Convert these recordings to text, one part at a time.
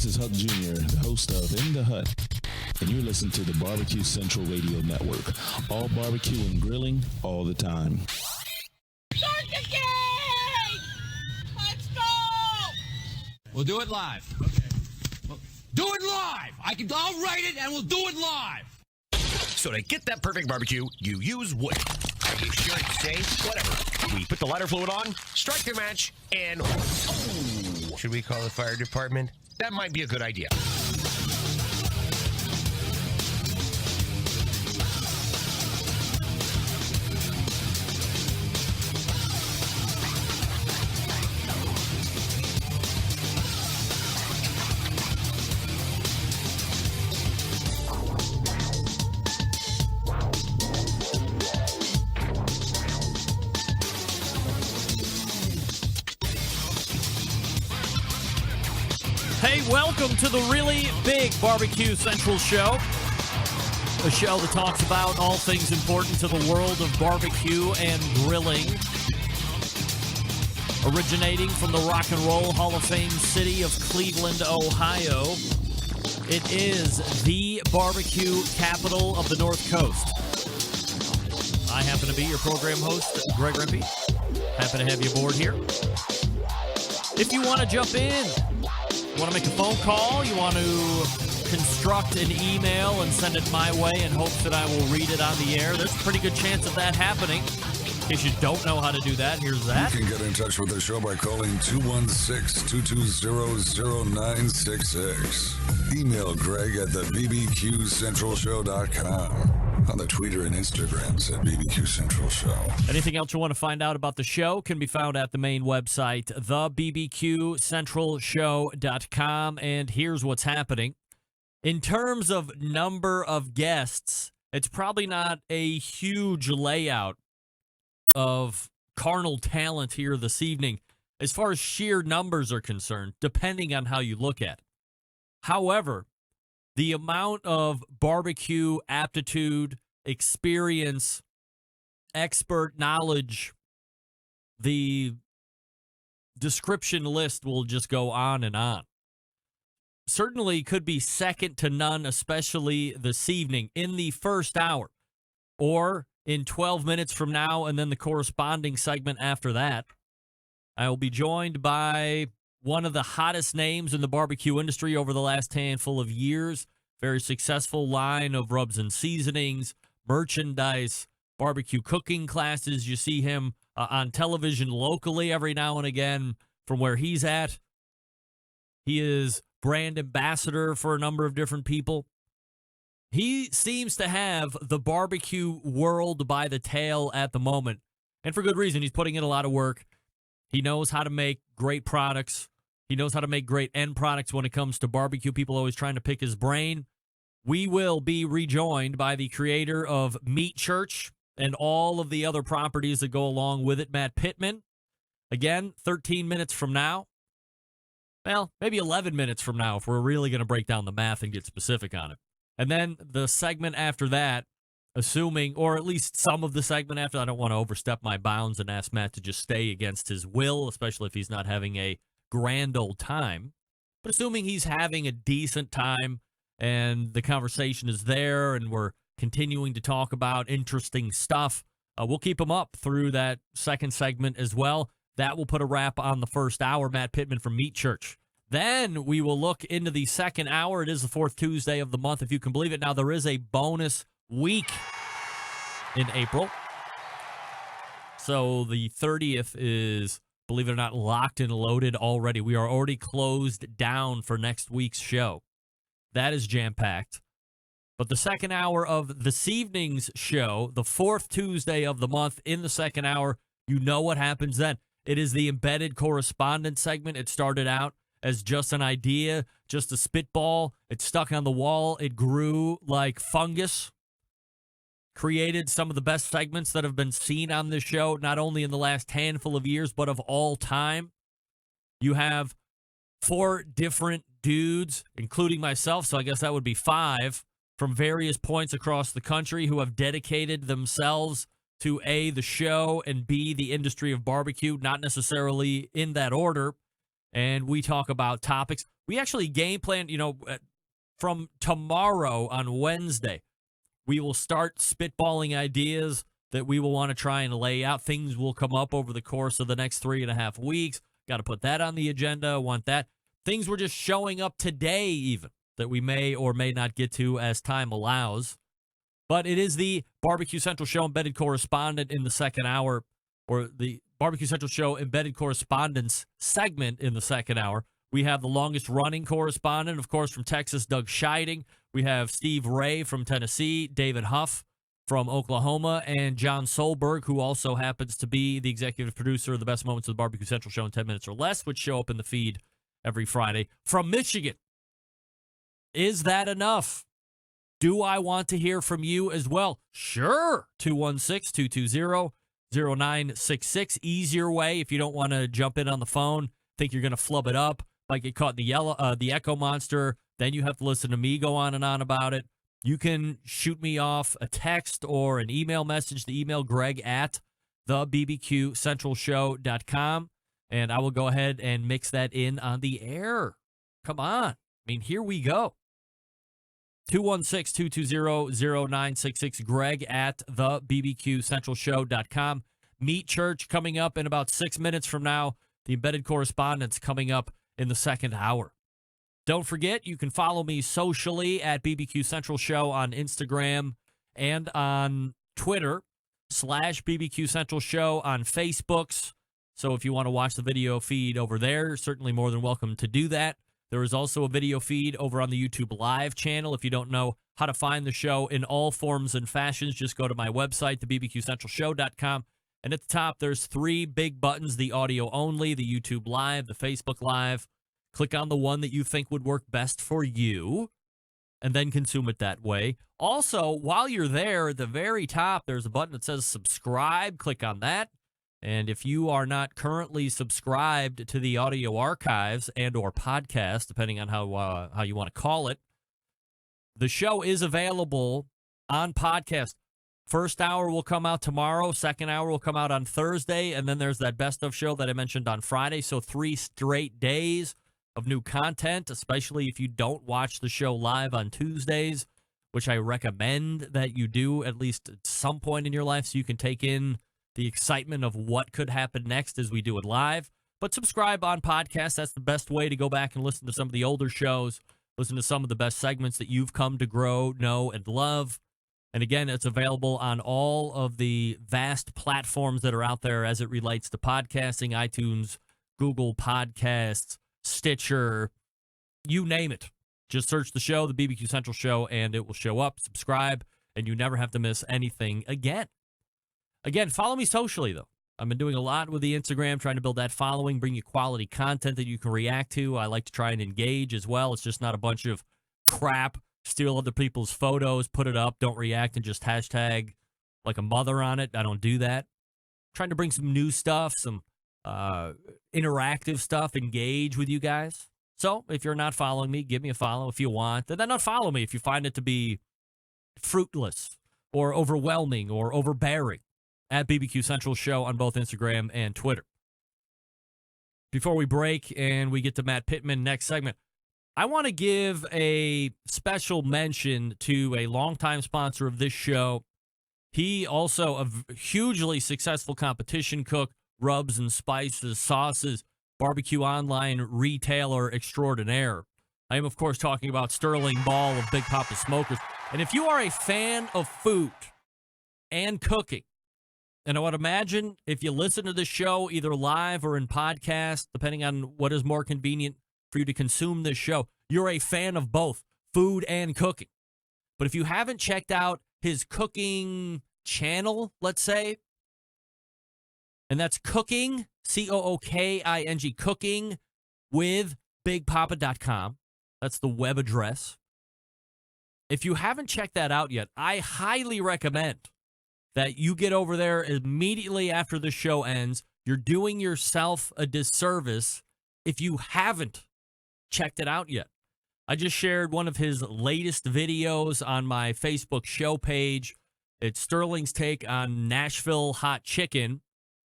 This is Huck Jr., the host of In the Hut, and you're listening to the Barbecue Central Radio Network. All barbecue and grilling, all the time. Start the game! Let's go! We'll do it live. Okay. Well, do it live! I'll write it and we'll do it live! So to get that perfect barbecue, you use wood. Are you sure it's safe? Whatever. We put the lighter fluid on, strike the match, and... Oh! Should we call the fire department? That might be a good idea. Hey, welcome to the really big Barbecue Central show, a show that talks about all things important to the world of barbecue and grilling. Originating from the Rock and Roll Hall of Fame city of Cleveland, Ohio, it is the barbecue capital of the North Coast. I happen to be your program host, Greg Rempe. Happy to have you aboard here. If you want to jump in, you want to make a phone call, you want to construct an email and send it my way in hopes that I will read it on the air, there's a pretty good chance of that happening. In case you don't know how to do that, here's that. You can get in touch with the show by calling 216-220-0966. Email Greg at the BBQCentralShow.com. On the Twitter and Instagrams at BBQ Central Show. Anything else you want to find out about the show can be found at the main website, thebbqcentralshow.com. And here's what's happening. In terms of number of guests, it's probably not a huge layout of carnal talent here this evening as far as sheer numbers are concerned, depending on how you look at it. However, the amount of barbecue aptitude, experience, expert knowledge, the description list will just go on and on. Certainly could be second to none, especially this evening in the first hour or in 12 minutes from now and then the corresponding segment after that. I will be joined by one of the hottest names in the barbecue industry over the last handful of years. Very successful line of rubs and seasonings, merchandise, barbecue cooking classes. You see him on television locally every now and again from where he's at. He is brand ambassador for a number of different people. He seems to have the barbecue world by the tail at the moment, and for good reason. He's putting in a lot of work. He knows how to make great products. He knows how to make great end products when it comes to barbecue. People always trying to pick his brain. We will be rejoined by the creator of Meat Church and all of the other properties that go along with it, Matt Pittman. Again, 13 minutes from now. Well, maybe 11 minutes from now if we're really going to break down the math and get specific on it. And then the segment after that, assuming, or at least some of the segment after, I don't want to overstep my bounds and ask Matt to just stay against his will, especially if he's not having a grand old time. But assuming he's having a decent time and the conversation is there and we're continuing to talk about interesting stuff, we'll keep him up through that second segment as well. That will put a wrap on the first hour. Matt Pittman from Meat Church. Then we will look into the second hour. It is the fourth Tuesday of the month, if you can believe it. Now, there is a bonus week in April. So the 30th is, believe it or not, locked and loaded already. We are already closed down for next week's show. That is jam-packed. But the second hour of this evening's show, the fourth Tuesday of the month in the second hour, you know what happens then. It is the embedded correspondent segment. It started out as just an idea, just a spitball. It stuck on the wall. It grew like fungus. Created some of the best segments that have been seen on this show, not only in the last handful of years, but of all time. You have 4 different dudes, including myself, so I guess that would be 5, from various points across the country who have dedicated themselves to A, the show, and B, the industry of barbecue, not necessarily in that order. And we talk about topics. We actually game plan, from tomorrow on Wednesday, we will start spitballing ideas that we will want to try and lay out. Things will come up over the course of the next 3.5 weeks. Got to put that on the agenda. Want that. Things were just showing up today even that we may or may not get to as time allows. But it is the Barbecue Central Show Embedded Correspondent in the second hour, or the Barbecue Central Show Embedded Correspondence segment in the second hour. We have the longest-running correspondent, of course, from Texas, Doug Scheiding. We have Steve Ray from Tennessee, David Huff from Oklahoma, and John Solberg, who also happens to be the executive producer of the Best Moments of the Barbecue Central Show in 10 Minutes or Less, which show up in the feed every Friday from Michigan. Is that enough? Do I want to hear from you as well? Sure. 216-220-0966. Easier way if you don't want to jump in on the phone, think you're going to flub it up, might get caught in the echo monster. Then you have to listen to me go on and on about it. You can shoot me off a text or an email message. The email Greg at thebbqcentralshow.com, and I will go ahead and mix that in on the air. Come on. I mean, here we go. 216-220-0966, Greg at thebbqcentralshow.com. Meet Church coming up in about 6 minutes from now. The Embedded Correspondence coming up in the second hour. Don't forget, you can follow me socially at BBQ Central Show on Instagram and on Twitter, /BBQ Central Show on Facebooks. So if you want to watch the video feed over there, certainly more than welcome to do that. There is also a video feed over on the YouTube Live channel. If you don't know how to find the show in all forms and fashions, just go to my website, thebbqcentralshow.com. And at the top, there's 3 big buttons, the audio only, the YouTube Live, the Facebook Live. Click on the one that you think would work best for you, and then consume it that way. Also, while you're there, at the very top, there's a button that says subscribe. Click on that. And if you are not currently subscribed to the audio archives and or podcast, depending on how you want to call it, the show is available on podcast. First hour will come out tomorrow. Second hour will come out on Thursday. And then there's that best of show that I mentioned on Friday. So 3 straight days of new content, especially if you don't watch the show live on Tuesdays, which I recommend that you do at least at some point in your life so you can take in the excitement of what could happen next as we do it live. But subscribe on podcast. That's the best way to go back and listen to some of the older shows, listen to some of the best segments that you've come to grow, know, and love. And again, it's available on all of the vast platforms that are out there as it relates to podcasting, iTunes, Google Podcasts, Stitcher, you name it. Just search the show, the BBQ Central Show, and it will show up. Subscribe, and you never have to miss anything again. Again, follow me socially, though. I've been doing a lot with the Instagram, trying to build that following, bring you quality content that you can react to. I like to try and engage as well. It's just not a bunch of crap, steal other people's photos, put it up, don't react, and just hashtag like a mother on it. I don't do that. Trying to bring some new stuff, some interactive stuff, engage with you guys. So if you're not following me, give me a follow if you want. And then not follow me if you find it to be fruitless or overwhelming or overbearing. At BBQ Central Show on both Instagram and Twitter. Before we break and we get to Matt Pittman next segment, I want to give a special mention to a longtime sponsor of this show. He also a hugely successful competition cook, rubs and spices, sauces, barbecue online retailer extraordinaire. I am, of course, talking about Sterling Ball of Big Papa Smokers. And if you are a fan of food and cooking, and I would imagine if you listen to this show either live or in podcast, depending on what is more convenient for you to consume this show, you're a fan of both food and cooking. But if you haven't checked out his cooking channel, let's say, and that's cooking, COOKING, cooking with BigPapa.com. That's the web address. If you haven't checked that out yet, I highly recommend that you get over there immediately after the show ends. You're doing yourself a disservice if you haven't checked it out yet. I just shared one of his latest videos on my Facebook show page. It's Sterling's take on Nashville hot chicken,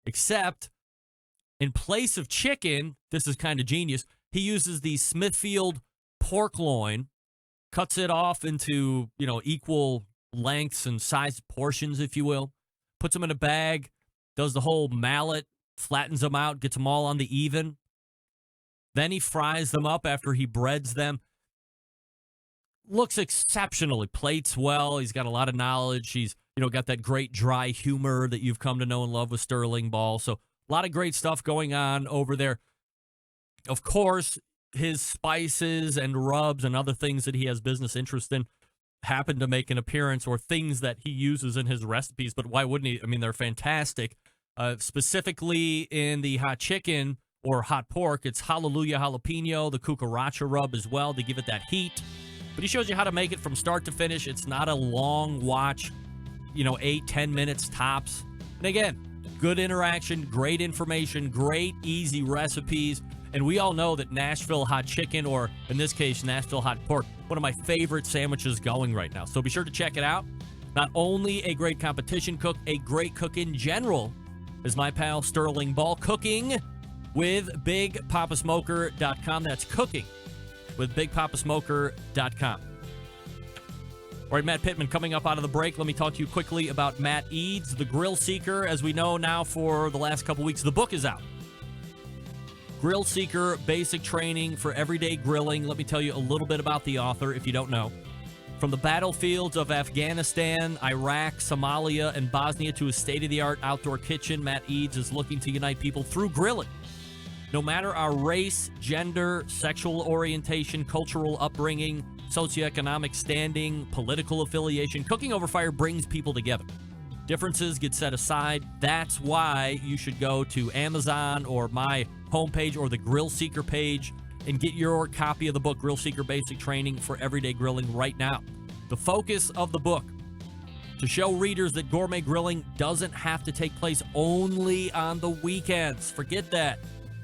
except in place of chicken, this is kind of genius, he uses the Smithfield pork loin, cuts it off into, equal lengths and size portions, if you will, puts them in a bag, does the whole mallet, flattens them out, gets them all on the even. Then he fries them up after he breads them. Looks exceptionally, plates well. He's got a lot of knowledge. He's, got that great dry humor that you've come to know and love with Sterling Ball. So a lot of great stuff going on over there. Of course, his spices and rubs and other things that he has business interest in happen to make an appearance, or things that he uses in his recipes. But why wouldn't he? I mean, they're fantastic. Specifically in the hot chicken or hot pork, it's Hallelujah Jalapeno, the cucaracha rub as well to give it that heat. But he shows you how to make it from start to finish. It's not a long watch, 8-10 minutes tops. And again, good interaction, great information, great easy recipes. And we all know that Nashville hot chicken, or in this case, Nashville hot pork, one of my favorite sandwiches going right now. So be sure to check it out. Not only a great competition cook, a great cook in general is my pal Sterling Ball, cooking with BigPapaSmoker.com. That's cooking with BigPapaSmoker.com. All right, Matt Pittman coming up out of the break. Let me talk to you quickly about Matt Eads, the Grill Seeker. As we know now for the last couple weeks, the book is out. Grill Seeker, Basic Training for Everyday Grilling. Let me tell you a little bit about the author if you don't know. From the battlefields of Afghanistan, Iraq, Somalia, and Bosnia to a state-of-the-art outdoor kitchen, Matt Eads is looking to unite people through grilling. No matter our race, gender, sexual orientation, cultural upbringing, socioeconomic standing, political affiliation, cooking over fire brings people together. Differences get set aside. That's why you should go to Amazon or my homepage or the Grill Seeker page and get your copy of the book, Grill Seeker Basic Training for Everyday Grilling, right now. The focus of the book, to show readers that gourmet grilling doesn't have to take place only on the weekends. Forget that.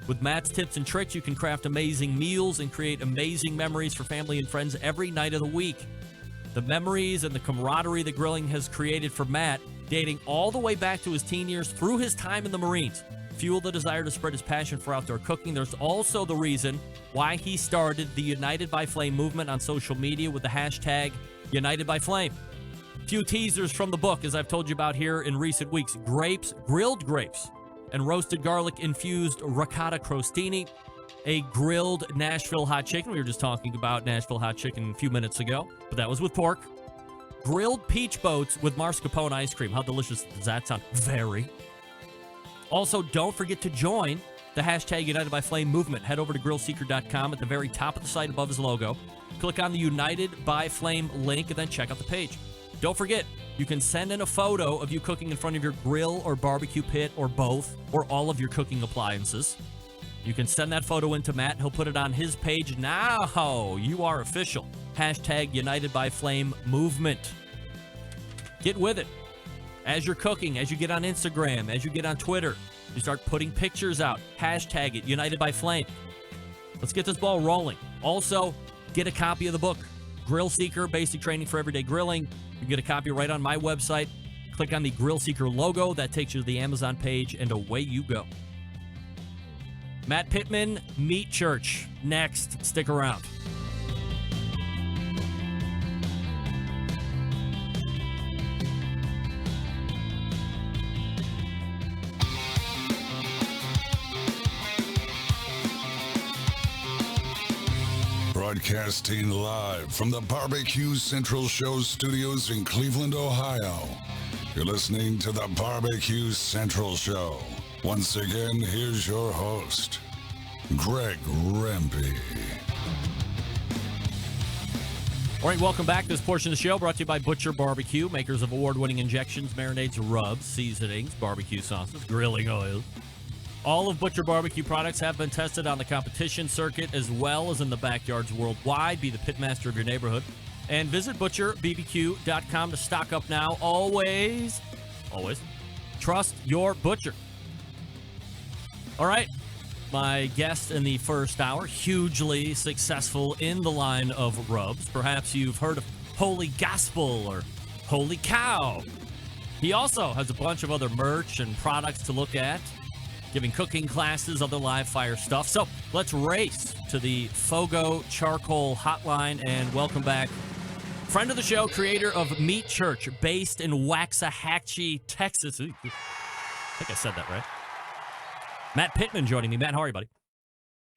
With Matt's tips and tricks, you can craft amazing meals and create amazing memories for family and friends every night of the week. The memories and the camaraderie that grilling has created for Matt, dating all the way back to his teen years through his time in the Marines, fuel the desire to spread his passion for outdoor cooking. There's also the reason why he started the United by Flame movement on social media with the hashtag United by Flame. Few teasers from the book, as I've told you about here in recent weeks: grapes, grilled grapes, and roasted garlic-infused ricotta crostini, a grilled Nashville hot chicken. We were just talking about Nashville hot chicken a few minutes ago, but that was with pork. Grilled peach boats with mascarpone ice cream. How delicious does that sound? Very. Also, don't forget to join the hashtag United by Flame movement. Head over to grillseeker.com at the very top of the site above his logo. Click on the United by Flame link and then check out the page. Don't forget, you can send in a photo of you cooking in front of your grill or barbecue pit or both, or all of your cooking appliances. You can send that photo in to Matt. He'll put it on his page. Now you are official. Hashtag United by Flame movement. Get with it. As you're cooking, as you get on Instagram, as you get on Twitter, you start putting pictures out. Hashtag it, United by Flame. Let's get this ball rolling. Also, get a copy of the book, Grill Seeker, Basic Training for Everyday Grilling. You can get a copy right on my website. Click on the Grill Seeker logo. That takes you to the Amazon page, and away you go. Matt Pittman, Meat Church. Next. Stick around. Broadcasting live from the Barbecue Central Show studios in Cleveland, Ohio. You're listening to the Barbecue Central Show. Once again, here's your host, Greg Rempe. All right, welcome back to this portion of the show, brought to you by Butcher Barbecue, makers of award-winning injections, marinades, rubs, seasonings, barbecue sauces, grilling oils. All of Butcher Barbecue products have been tested on the competition circuit as well as in the backyards worldwide. Be the pitmaster of your neighborhood. And visit ButcherBBQ.com to stock up now. Always trust your butcher. All right, my guest in the first hour, hugely successful in the line of rubs. Perhaps you've heard of Holy Gospel or Holy Cow. He also has a bunch of other merch and products to look at, giving cooking classes, other live fire stuff. So let's race to the Fogo Charcoal Hotline, and welcome back. Friend of the show, creator of Meat Church, based in Waxahachie, Texas. Ooh, I think I said that right. Matt Pittman joining me. Matt, how are you, buddy?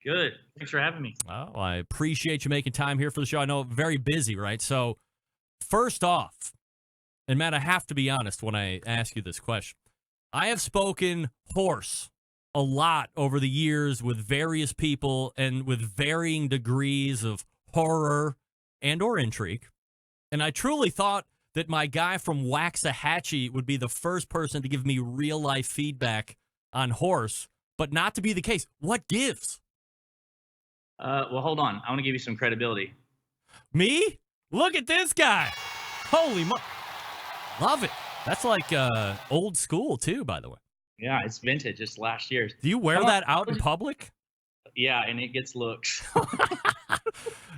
Good. Thanks for having me. Oh, I appreciate you making time here for the show. I know very busy, right? So, first off, and Matt, I have to be honest when I ask you this question. I have spoken horse a lot over the years with various people and with varying degrees of horror and or intrigue. And I truly thought that my guy from Waxahachie would be the first person to give me real-life feedback on horse, but not to be the case. What gives? Well, hold on. I want to give you some credibility. Me? Look at this guy. Holy mo... Love it. That's like old school, too, by the way. Yeah, it's vintage. It's last year's. Do you wear that out in public? Yeah, and it gets looks.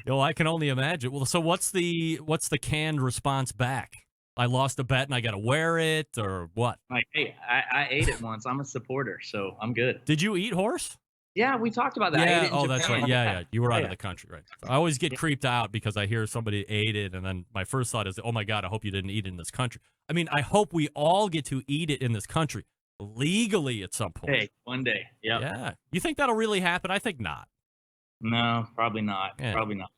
Yo, I can only imagine. Well, so what's the canned response back? I lost a bet and I got to wear it, or what? Like, hey, I ate it once. I'm a supporter, so I'm good. Did you eat horse? Yeah, we talked about that. I ate it in that's Japan. right. Yeah. You were out of the country, right? I always get creeped out because I hear somebody ate it, and then my first thought is, oh my God, I hope you didn't eat it in this country. I mean, I hope we all get to eat it in this country legally at some point. Hey, one day. Yep. Yeah. You think that'll really happen? I think not. No, probably not. Yeah. Probably not.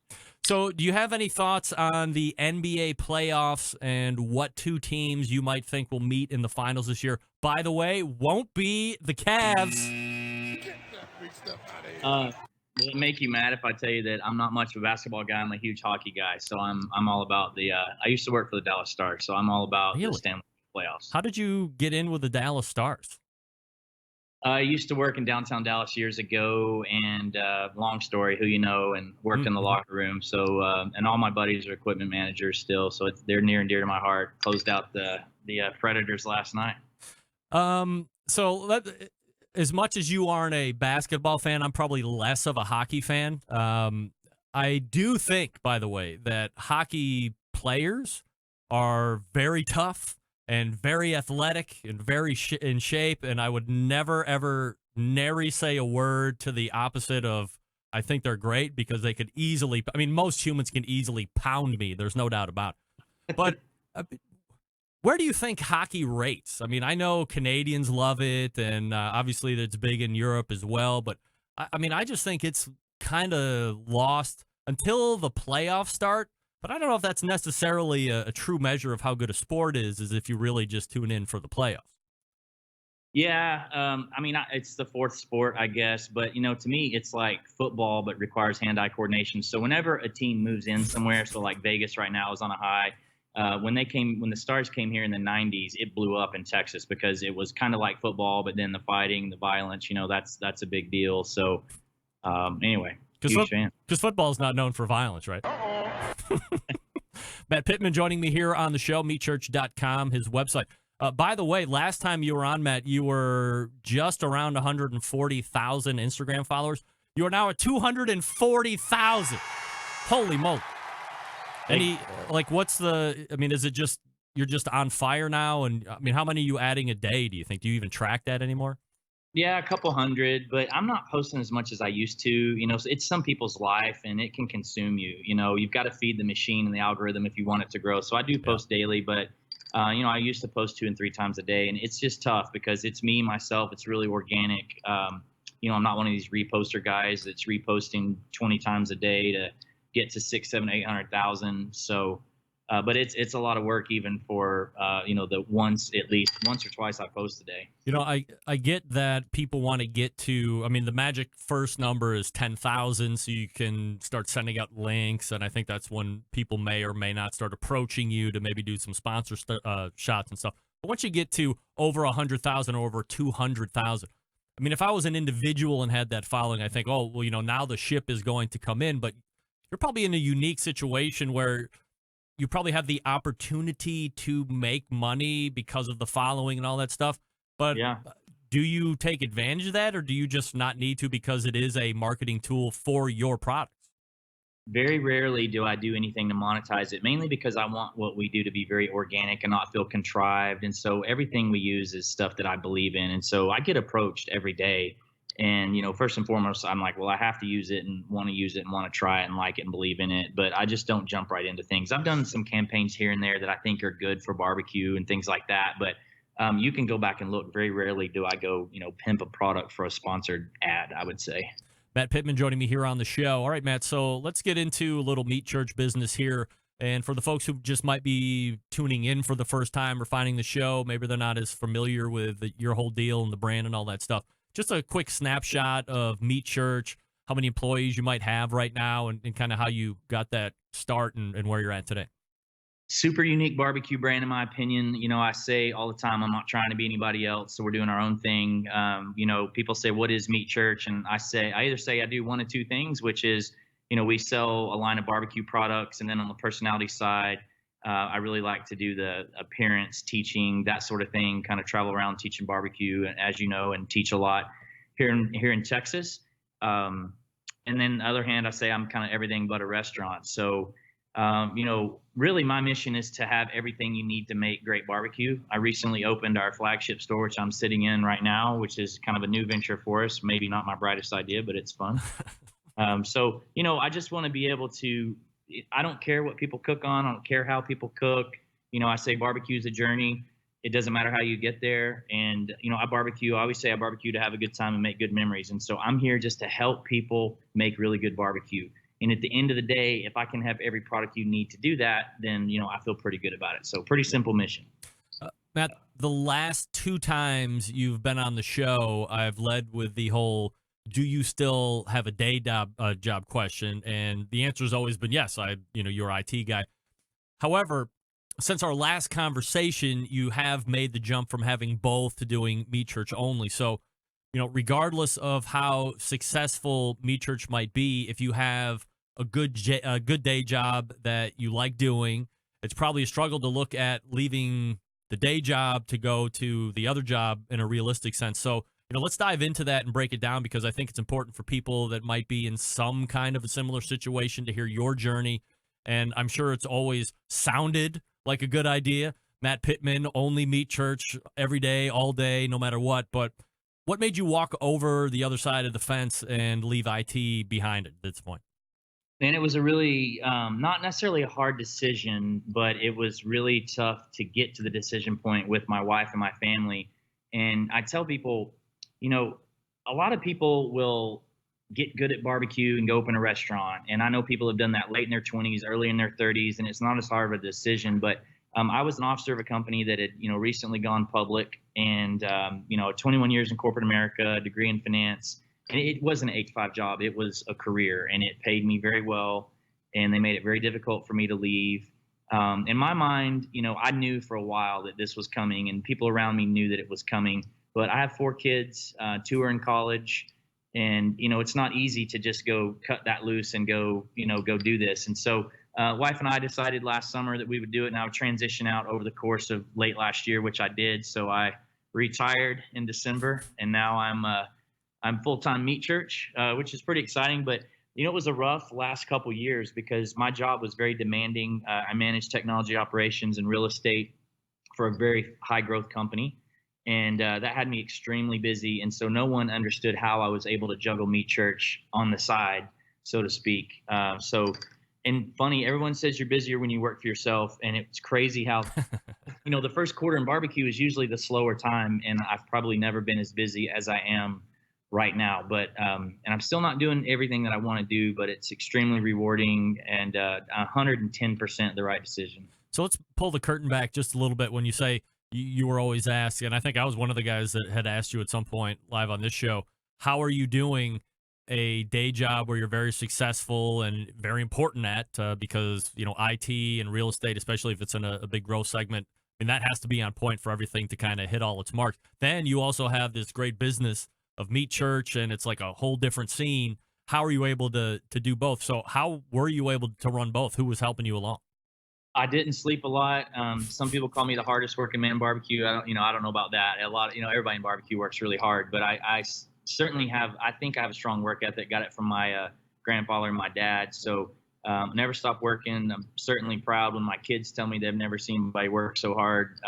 So, do you have any thoughts on the NBA playoffs and what two teams you might think will meet in the finals this year? By the way, won't be the Cavs. Will it make you mad if I tell you that I'm not much of a basketball guy? I'm a huge hockey guy, so I'm all about the. I used to work for the Dallas Stars, so I'm all about the Stanley playoffs. How did you get in with the Dallas Stars? I used to work in downtown Dallas years ago, and long story, who you know, and worked in the locker room. So, and all my buddies are equipment managers still, so they're near and dear to my heart. Closed out the Predators last night. So as much as you aren't a basketball fan, I'm probably less of a hockey fan. I do think, by the way, that hockey players are very tough and very athletic and very in shape, and I would never, ever, nary say a word to the opposite of I think they're great, because they could easily, I mean, most humans can easily pound me. There's no doubt about it. But where do you think hockey rates? I mean, I know Canadians love it, and obviously it's big in Europe as well, but I mean, I just think it's kind of lost until the playoffs start. But I don't know if that's necessarily a true measure of how good a sport is if you really just tune in for the playoffs. Yeah, I mean, it's the fourth sport, I guess. But, you know, to me, it's like football, but requires hand-eye coordination. So whenever a team moves in somewhere, so like Vegas right now is on a high. When the Stars came here in the 90s, it blew up in Texas because it was kind of like football, but then the fighting, the violence, you know, that's a big deal. So anyway, huge fan. Because football is not known for violence, right? Matt Pittman joining me here on the show, meatchurch.com, his website. By the way, last time you were on, Matt, you were just around 140,000 Instagram followers. You are now at 240,000. Holy moly. Is it just, you're just on fire now? And I mean, how many are you adding a day, do you think? Do you even track that anymore? Yeah, a couple hundred, but I'm not posting as much as I used to. You know, it's some people's life, and it can consume you. You know, you've got to feed the machine and the algorithm if you want it to grow. So I do post daily, but you know, I used to post 2 and 3 times a day, and it's just tough because it's me, myself. It's really organic. You know, I'm not one of these reposter guys that's reposting 20 times a day to get to 600,000, 700,000, 800,000. So, but it's a lot of work even for, you know, the at least once or twice I post a day. You know, I get that people want to get to, I mean, the magic first number is 10,000, so you can start sending out links. And I think that's when people may or may not start approaching you to maybe do some sponsor shots and stuff. But once you get to over 100,000 or over 200,000, I mean, if I was an individual and had that following, I think, oh, well, you know, now the ship is going to come in. But you're probably in a unique situation where you probably have the opportunity to make money because of the following and all that stuff. But do you take advantage of that, or do you just not need to because it is a marketing tool for your products? Very rarely do I do anything to monetize it, mainly because I want what we do to be very organic and not feel contrived. And so everything we use is stuff that I believe in. And so I get approached every day. And, first and foremost, I'm like, well, I have to use it and want to use it and want to try it and like it and believe in it. But I just don't jump right into things. I've done some campaigns here and there that I think are good for barbecue and things like that. But you can go back and look. Very rarely do I go, pimp a product for a sponsored ad, I would say. Matt Pittman joining me here on the show. All right, Matt, so let's get into a little meat church business here. And for the folks who just might be tuning in for the first time or finding the show, maybe they're not as familiar with your whole deal and the brand and all that stuff. Just a quick snapshot of Meat Church, how many employees you might have right now, and kind of how you got that start and where you're at today. Super unique barbecue brand, in my opinion. I say all the time, I'm not trying to be anybody else, so we're doing our own thing. People say, what is Meat Church? And I either say I do one of two things, which is, we sell a line of barbecue products. And then on the personality side, I really like to do the appearance, teaching, that sort of thing, kind of travel around teaching barbecue, as you know, and teach a lot here in Texas. And then the other hand, I say I'm kind of everything but a restaurant. So, really my mission is to have everything you need to make great barbecue. I recently opened our flagship store, which I'm sitting in right now, which is kind of a new venture for us. Maybe not my brightest idea, but it's fun. So, I just want to be able to, I don't care what people cook on. I don't care how people cook. I say barbecue is a journey. It doesn't matter how you get there. And, I barbecue. I always say I barbecue to have a good time and make good memories. And so I'm here just to help people make really good barbecue. And at the end of the day, if I can have every product you need to do that, then, I feel pretty good about it. So pretty simple mission. Matt, the last two times you've been on the show, I've led with the whole, do you still have a day job question? And the answer has always been yes. You're an IT guy. However, since our last conversation, you have made the jump from having both to doing Meat Church only. So, regardless of how successful Meat Church might be, if you have a good day job that you like doing, it's probably a struggle to look at leaving the day job to go to the other job in a realistic sense. So, let's dive into that and break it down, because I think it's important for people that might be in some kind of a similar situation to hear your journey. And I'm sure it's always sounded like a good idea. Matt Pittman, only Meat Church every day, all day, no matter what. But what made you walk over the other side of the fence and leave IT behind at this point? And it was a really, not necessarily a hard decision, but it was really tough to get to the decision point with my wife and my family. And I tell people, a lot of people will get good at barbecue and go open a restaurant. And I know people have done that late in their 20s, early in their 30s, and it's not as hard of a decision. But I was an officer of a company that had, recently gone public, and, 21 years in corporate America, a degree in finance. And it wasn't an 8-to-5 job. It was a career, and it paid me very well. And they made it very difficult for me to leave. In my mind, I knew for a while that this was coming, and people around me knew that it was coming. But I have 4 kids, 2 are in college, and, it's not easy to just go cut that loose and go do this. And so wife and I decided last summer that we would do it, and I would transition out over the course of late last year, which I did. So I retired in December, and now I'm full-time Meat Church, which is pretty exciting. But, it was a rough last couple years because my job was very demanding. I managed technology operations and real estate for a very high-growth company. And that had me extremely busy. And so no one understood how I was able to juggle Meat Church on the side, so to speak. And funny, everyone says you're busier when you work for yourself. And it's crazy how, the first quarter in barbecue is usually the slower time. And I've probably never been as busy as I am right now. But and I'm still not doing everything that I want to do, but it's extremely rewarding and 110% the right decision. So let's pull the curtain back just a little bit when you say you were always asked, and I think I was one of the guys that had asked you at some point live on this show, how are you doing a day job where you're very successful and very important at because, IT and real estate, especially if it's in a big growth segment, and that has to be on point for everything to kind of hit all its marks. Then you also have this great business of Meat Church, and it's like a whole different scene. How are you able to do both? So how were you able to run both? Who was helping you along? I didn't sleep a lot. Some people call me the hardest working man in barbecue. I don't know about that. Everybody in barbecue works really hard, but I certainly have, I think I have a strong work ethic. Got it from my grandfather and my dad. So never stop working. I'm certainly proud when my kids tell me they've never seen anybody work so hard.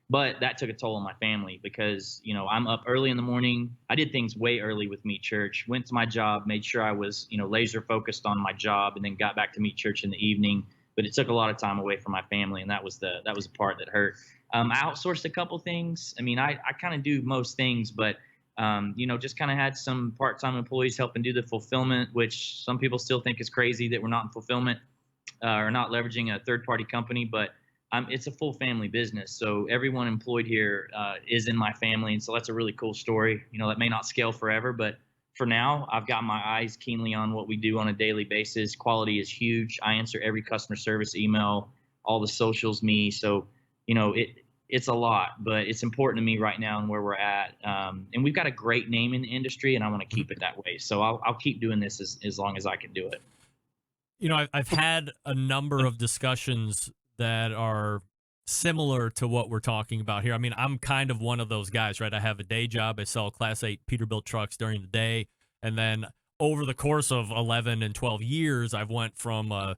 But that took a toll on my family because, I'm up early in the morning. I did things way early with Meet Church, went to my job, made sure I was, laser focused on my job, and then got back to Meet Church in the evening. But it took a lot of time away from my family, and that was the part that hurt. I outsourced a couple things. I mean, I kind of do most things, but just kind of had some part-time employees helping do the fulfillment, which some people still think is crazy that we're not in fulfillment or not leveraging a third-party company, but it's a full family business. So everyone employed here is in my family. And so that's a really cool story. That may not scale forever, but for now, I've got my eyes keenly on what we do on a daily basis. Quality is huge. I answer every customer service email, all the socials, me. So, it's a lot, but it's important to me right now and where we're at. And we've got a great name in the industry, and I want to keep it that way. So I'll keep doing this as long as I can do it. I've had a number of discussions that are similar to what we're talking about here. I mean, I'm kind of one of those guys, right? I have a day job. I sell Class 8 Peterbilt trucks during the day. And then over the course of 11 and 12 years, I've went from a,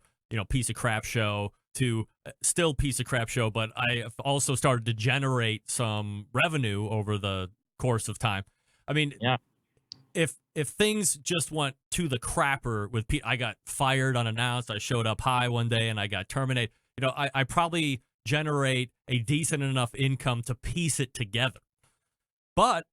piece of crap show to still piece of crap show, but I have also started to generate some revenue over the course of time. I mean, yeah. If things just went to the crapper with I got fired unannounced, I showed up high one day and I got terminated, I probably generate a decent enough income to piece it together. But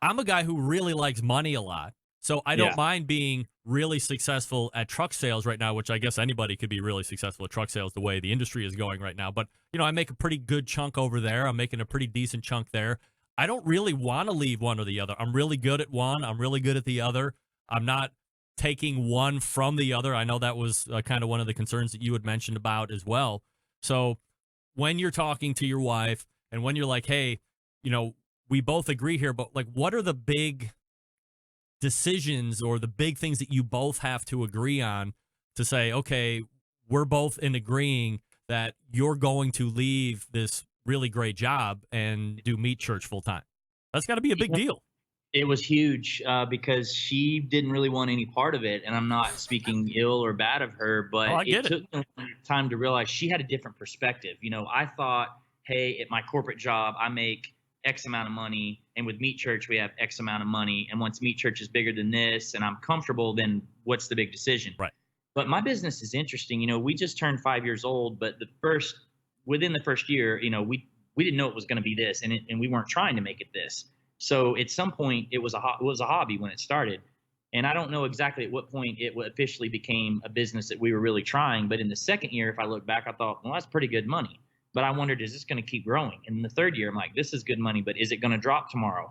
I'm a guy who really likes money a lot. So I don't mind being really successful at truck sales right now, which I guess anybody could be really successful at truck sales the way the industry is going right now. But, I make a pretty good chunk over there. I'm making a pretty decent chunk there. I don't really want to leave one or the other. I'm really good at one. I'm really good at the other. I'm not taking one from the other. I know that was kind of one of the concerns that you had mentioned about as well. So when you're talking to your wife and when you're like, hey, we both agree here, but like, what are the big decisions or the big things that you both have to agree on to say, okay, we're both in agreeing that you're going to leave this really great job and do Meet Church full time? That's got to be a big deal. It was huge because she didn't really want any part of it. And I'm not speaking ill or bad of her, but it took me time to realize she had a different perspective. I thought, hey, at my corporate job, I make X amount of money. And with Meet Church, we have X amount of money. And once Meet Church is bigger than this and I'm comfortable, then what's the big decision? Right. But my business is interesting. We just turned 5 years old, but within the first year, we didn't know it was going to be this, and we weren't trying to make it this. So at some point, it was a hobby when it started, and I don't know exactly at what point it officially became a business that we were really trying. But in the second year, if I look back, I thought, well, that's pretty good money. But I wondered, is this going to keep growing? And in the third year, I'm like, this is good money, but is it going to drop tomorrow?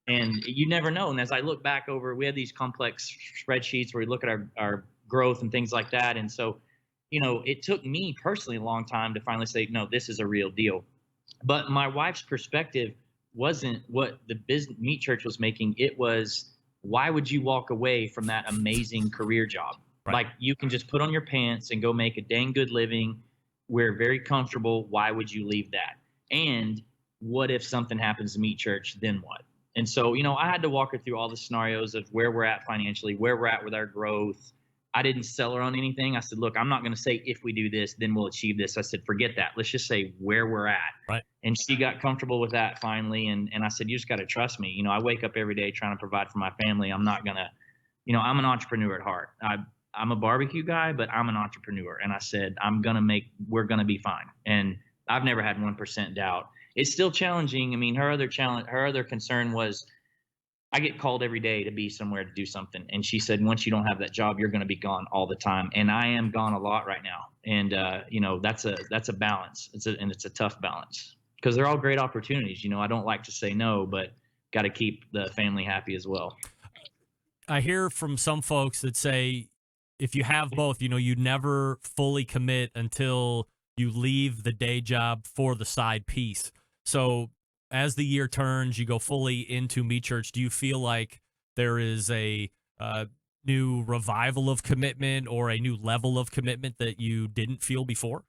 And you never know. And as I look back over, we had these complex spreadsheets where we look at our growth and things like that. And so, it took me personally a long time to finally say, no, this is a real deal. But my wife's perspective wasn't what the business Meet Church was making. It was, why would you walk away from that amazing career job? Right. Like, you can just put on your pants and go make a dang good living. We're very comfortable. Why would you leave that? And what if something happens to Meet Church? Then what? And so, I had to walk her through all the scenarios of where we're at financially, where we're at with our growth. I didn't sell her on anything. I said, look, I'm not going to say if we do this, then we'll achieve this. I said, forget that. Let's just say where we're at. Right. And she got comfortable with that finally. And I said, you just got to trust me. I wake up every day trying to provide for my family. I'm not going to, I'm an entrepreneur at heart. I'm a barbecue guy, but I'm an entrepreneur. And I said, we're going to be fine. And I've never had 1% doubt. It's still challenging. I mean, her other concern was, I get called every day to be somewhere to do something. And she said, once you don't have that job, you're going to be gone all the time. And I am gone a lot right now. And, that's a balance. It's a tough balance because they're all great opportunities. I don't like to say no, but got to keep the family happy as well. I hear from some folks that say, if you have both, you never fully commit until you leave the day job for the side piece. So as the year turns, you go fully into Meet Church. Do you feel like there is a new revival of commitment or a new level of commitment that you didn't feel before?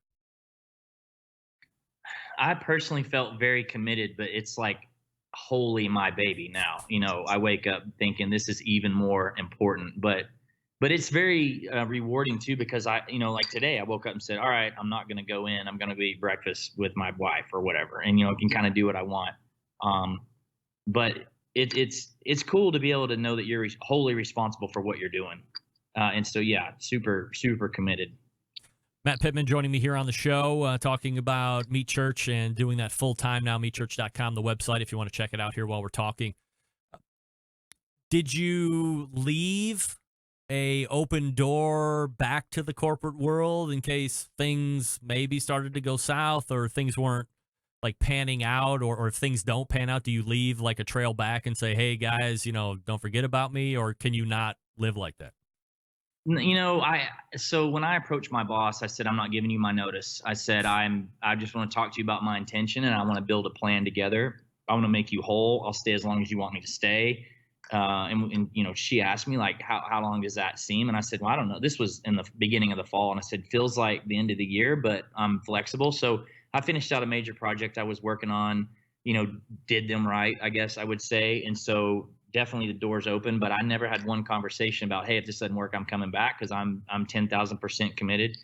I personally felt very committed, but it's like wholly my baby now. I wake up thinking this is even more important. But but it's very rewarding too, because like today I woke up and said, all right, I'm not going to go in. I'm going to go eat breakfast with my wife or whatever. And, I can kind of do what I want. But it's cool to be able to know that you're wholly responsible for what you're doing. And so, yeah, super, super committed. Matt Pittman joining me here on the show, talking about Meat Church and doing that full time now, meatchurch.com, the website, if you want to check it out here while we're talking. Did you leave a open door back to the corporate world in case things maybe started to go south or things weren't like panning out, or if things don't pan out, do you leave like a trail back and say, hey guys, don't forget about me, or can you not live like that? So when I approached my boss, I said, I'm not giving you my notice. I said, I just want to talk to you about my intention, and I want to build a plan together. I want to make you whole. I'll stay as long as you want me to stay. And she asked me like, how long does that seem? And I said, well, I don't know. This was in the beginning of the fall. And I said, feels like the end of the year, but I'm flexible. So I finished out a major project I was working on, did them right, I guess I would say. And so definitely the door's open, but I never had one conversation about, hey, if this doesn't work, I'm coming back, because I'm 10,000% committed.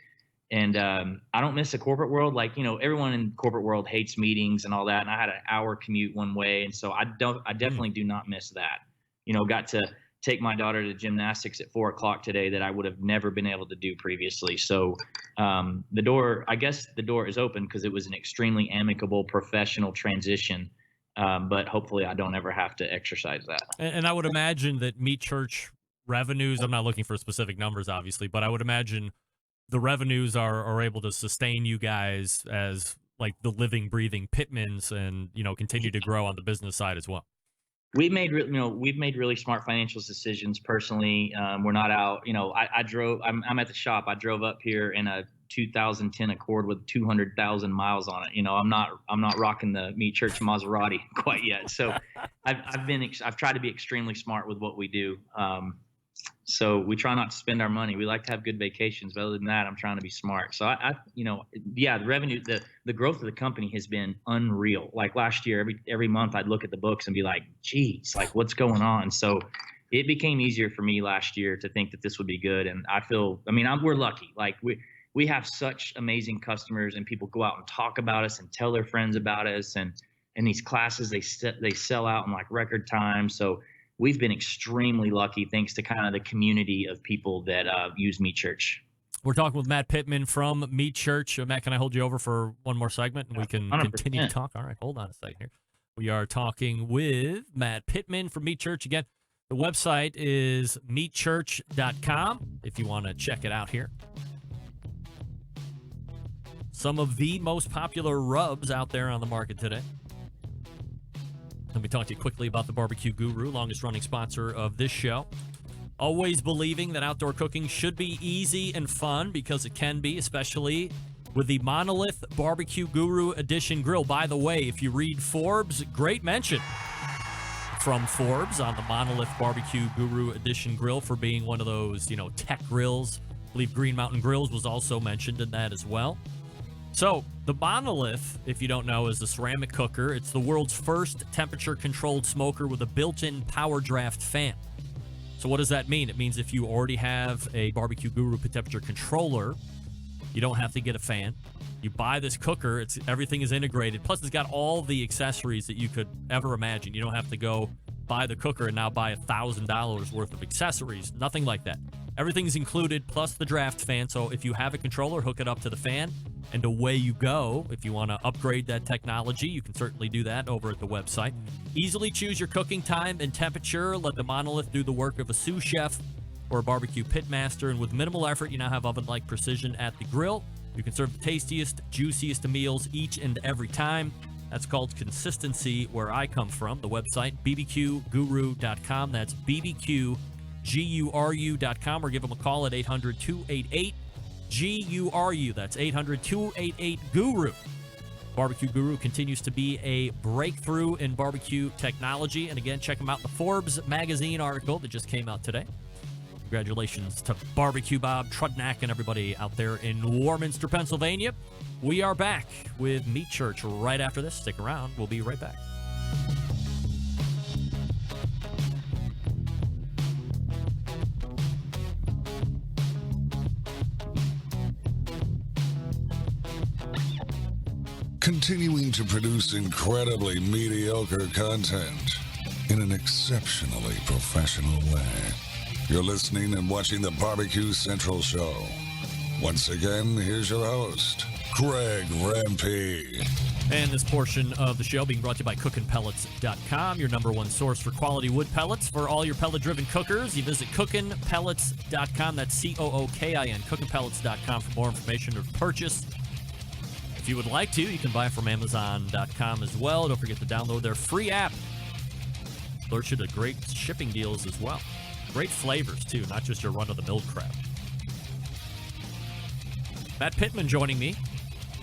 And I don't miss the corporate world. Like, everyone in the corporate world hates meetings and all that. And I had an hour commute one way. And so I definitely do not miss that. Got to take my daughter to gymnastics at 4:00 today that I would have never been able to do previously. So the door is open because it was an extremely amicable, professional transition. But hopefully I don't ever have to exercise that. And I would imagine that Meat Church revenues, I'm not looking for specific numbers, obviously, but I would imagine the revenues are able to sustain you guys as like the living, breathing Pittmans and, continue to grow on the business side as well. We've made really smart financial decisions personally. We're not out, I'm at the shop. I drove up here in a 2010 Accord with 200,000 miles on it. I'm not rocking the Meat Church Maserati quite yet. So I've tried to be extremely smart with what we do. So we try not to spend our money. We like to have good vacations, but other than that, I'm trying to be smart. So the revenue, the growth of the company has been unreal. Like last year, every month I'd look at the books and be like, geez, like what's going on? So it became easier for me last year to think that this would be good. And we're lucky. Like we have such amazing customers, and people go out and talk about us and tell their friends about us. And these classes, they sell out in like record time. So we've been extremely lucky thanks to kind of the community of people that use Meat Church. We're talking with Matt Pittman from Meat Church. Matt, can I hold you over for one more segment and we can 100%. continue to talk? All right, hold on a second here. We are talking with Matt Pittman from Meat Church. Again, the website is meatchurch.com if you want to check it out here. Some of the most popular rubs out there on the market today. Let me talk to you quickly about the Barbecue Guru, longest-running sponsor of this show. Always believing that outdoor cooking should be easy and fun, because it can be, especially with the Monolith Barbecue Guru Edition grill. By the way, if you read Forbes, great mention from Forbes on the Monolith Barbecue Guru Edition grill for being one of those, tech grills. I believe Green Mountain Grills was also mentioned in that as well. So, the Monolith, if you don't know, is a ceramic cooker. It's the world's first temperature-controlled smoker with a built-in power draft fan. So what does that mean? It means if you already have a Barbecue Guru temperature controller, you don't have to get a fan. You buy this cooker, everything is integrated. Plus, it's got all the accessories that you could ever imagine. You don't have to go buy the cooker and now buy $1,000 worth of accessories. Nothing like that. Everything's included, plus the draft fan. So if you have a controller, hook it up to the fan, and away you go. If you want to upgrade that technology, you can certainly do that over at the website. Easily choose your cooking time and temperature. Let the Monolith do the work of a sous chef or a barbecue pit master. And with minimal effort, you now have oven-like precision at the grill. You can serve the tastiest, juiciest meals each and every time. That's called consistency where I come from. The website, bbqguru.com. That's bbqguru.com, or give them a call at 800-288-GURU. That's 800-288-GURU. Barbecue Guru continues to be a breakthrough in barbecue technology. And again, check them out in the Forbes magazine article that just came out today. Congratulations to Barbecue Bob Trudnak and everybody out there in Warminster, Pennsylvania. We are back with Meat Church right after this. Stick around. We'll be right back. continuing to produce incredibly mediocre content in an exceptionally professional way. You're listening and watching the Barbecue Central Show. Once again, here's your host, Greg Rempe. And this portion of the show being brought to you by cookinpellets.com, your number one source for quality wood pellets for all your pellet-driven cookers. You visit cookinpellets.com. That's COOKIN, cookinpellets.com for more information or purchase. If you would like to, you can buy from Amazon.com as well. Don't forget to download their free app. Alert you to great shipping deals as well. Great flavors, too, not just your run-of-the-mill crap. Matt Pittman joining me.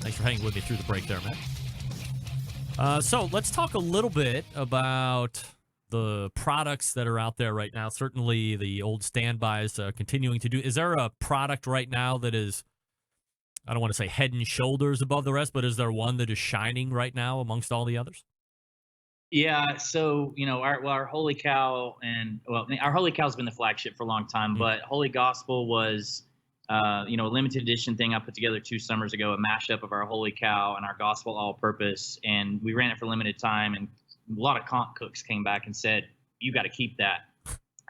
Thanks for hanging with me through the break there, Matt. So let's talk a little bit about the products that are out there right now. Certainly the old standbys continuing to do. Is there a product right now that is, I don't want to say head and shoulders above the rest, but is there one that is shining right now amongst all the others? Yeah, so our Holy Cow our Holy Cow's been the flagship for a long time, but Holy Gospel was a limited edition thing I put together 2 summers ago, a mashup of our Holy Cow and our Gospel all-purpose, and we ran it for limited time, and a lot of comp cooks came back and said, "You got to keep that."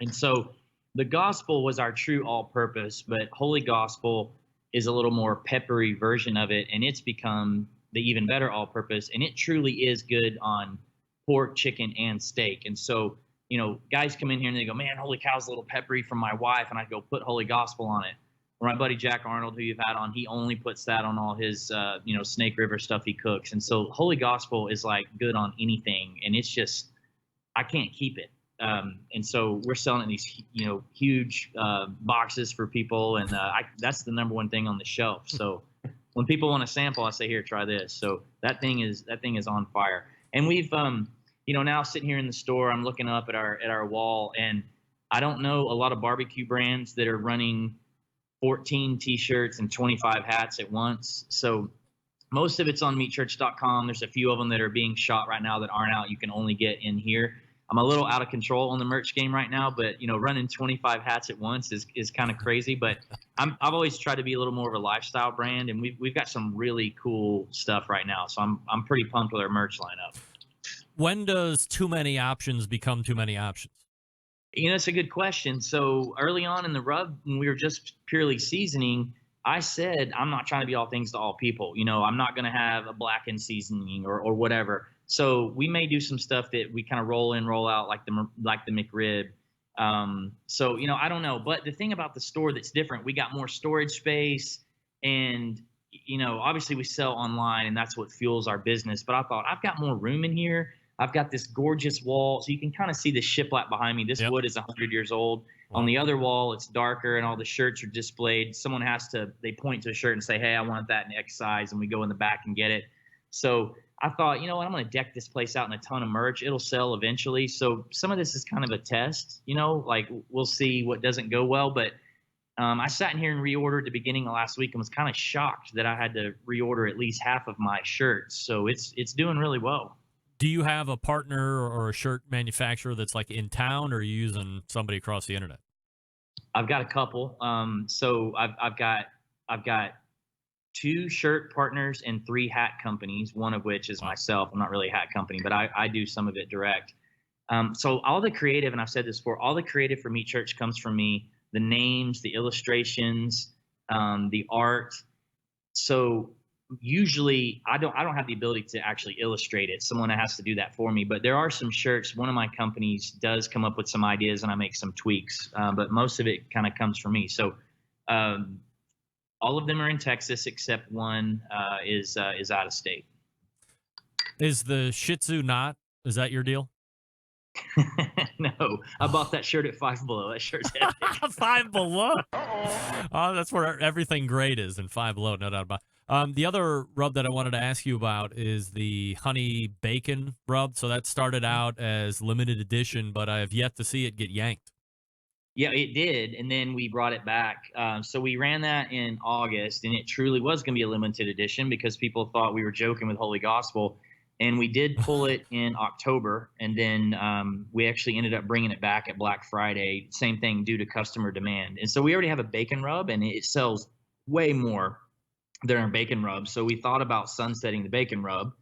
And so the Gospel was our true all-purpose, but Holy Gospel is a little more peppery version of it, and it's become the even better all-purpose, and it truly is good on pork, chicken, and steak. And so, guys come in here and they go, "Man, Holy Cow's a little peppery from my wife," and I go, "Put Holy Gospel on it." Or my buddy Jack Arnold, who you've had on, he only puts that on all his, Snake River stuff he cooks. And so Holy Gospel is like good on anything, and it's just, I can't keep it. And so we're selling it in these, huge boxes for people, and that's the number one thing on the shelf. So when people want a sample, I say, "Here, try this." So that thing is on fire. And we've, now sitting here in the store, I'm looking up at our wall, and I don't know a lot of barbecue brands that are running 14 T-shirts and 25 hats at once. So most of it's on meatchurch.com. There's a few of them that are being shot right now that aren't out. You can only get in here. I'm a little out of control on the merch game right now, but running 25 hats at once is kind of crazy. But I've always tried to be a little more of a lifestyle brand, and we've got some really cool stuff right now. So I'm pretty pumped with our merch lineup. When does too many options become too many options? It's a good question. So early on in the rub, when we were just purely seasoning, I said, I'm not trying to be all things to all people. I'm not going to have a blackened seasoning or whatever. So we may do some stuff that we kind of roll in, roll out like the McRib. So, I don't know. But the thing about the store that's different, we got more storage space, and, obviously we sell online and that's what fuels our business. But I thought, I've got more room in here. I've got this gorgeous wall, so you can kind of see the shiplap behind me. This wood is 100 years old. Wow. On the other wall, it's darker, and all the shirts are displayed. Someone they point to a shirt and say, "Hey, I want that in X size," and we go in the back and get it. So I thought, what, I'm going to deck this place out in a ton of merch. It'll sell eventually. So some of this is kind of a test, we'll see what doesn't go well. But I sat in here and reordered at the beginning of last week and was kind of shocked that I had to reorder at least half of my shirts. So it's doing really well. Do you have a partner or a shirt manufacturer that's like in town, or are you using somebody across the internet? I've got a couple. So I've got 2 shirt partners and 3 hat companies, one of which is myself. I'm not really a hat company, but I do some of it direct. So all the creative, and I've said this before, all the creative for Meat Church comes from me. The names, the illustrations, the art. So usually I don't have the ability to actually illustrate it. Someone has to do that for me. But there are some shirts. One of my companies does come up with some ideas, and I make some tweaks. But most of it kind of comes from me. So all of them are in Texas except one is out of state. Is the Shih Tzu not? Is that your deal? No, I bought that shirt at Five Below. That shirt's epic. Five Below. Oh, that's where everything great is, in Five Below, no doubt about it. The other rub that I wanted to ask you about is the honey bacon rub. So that started out as limited edition, but I have yet to see it get yanked. Yeah, it did, and then we brought it back. So we ran that in August, and it truly was going to be a limited edition because people thought we were joking with Holy Gospel. And we did pull it in October, and then we actually ended up bringing it back at Black Friday. Same thing due to customer demand. And so we already have a bacon rub, and it sells way more They're in bacon rub. So we thought about sunsetting the bacon rub,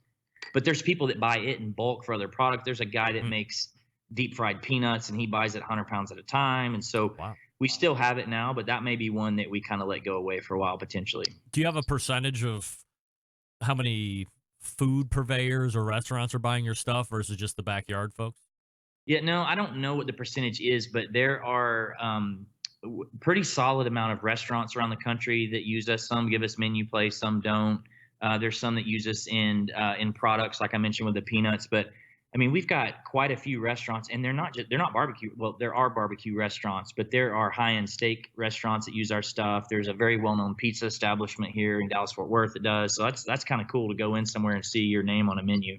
but there's people that buy it in bulk for other product. There's a guy that makes deep fried peanuts and he buys it 100 pounds at a time. And so we still have it now, but that may be one that we kind of let go away for a while potentially. Do you have a percentage of how many food purveyors or restaurants are buying your stuff versus just the backyard folks? Yeah, no, I don't know what the percentage is, but there are pretty solid amount of restaurants around the country that use us. Some give us menu play, some don't. There's some that use us in products, like I mentioned with the peanuts. But I mean, we've got quite a few restaurants, and they're not barbecue. Well, there are barbecue restaurants, but there are high-end steak restaurants that use our stuff. There's a very well-known pizza establishment here in Dallas-Fort Worth that does. So that's kind of cool to go in somewhere and see your name on a menu.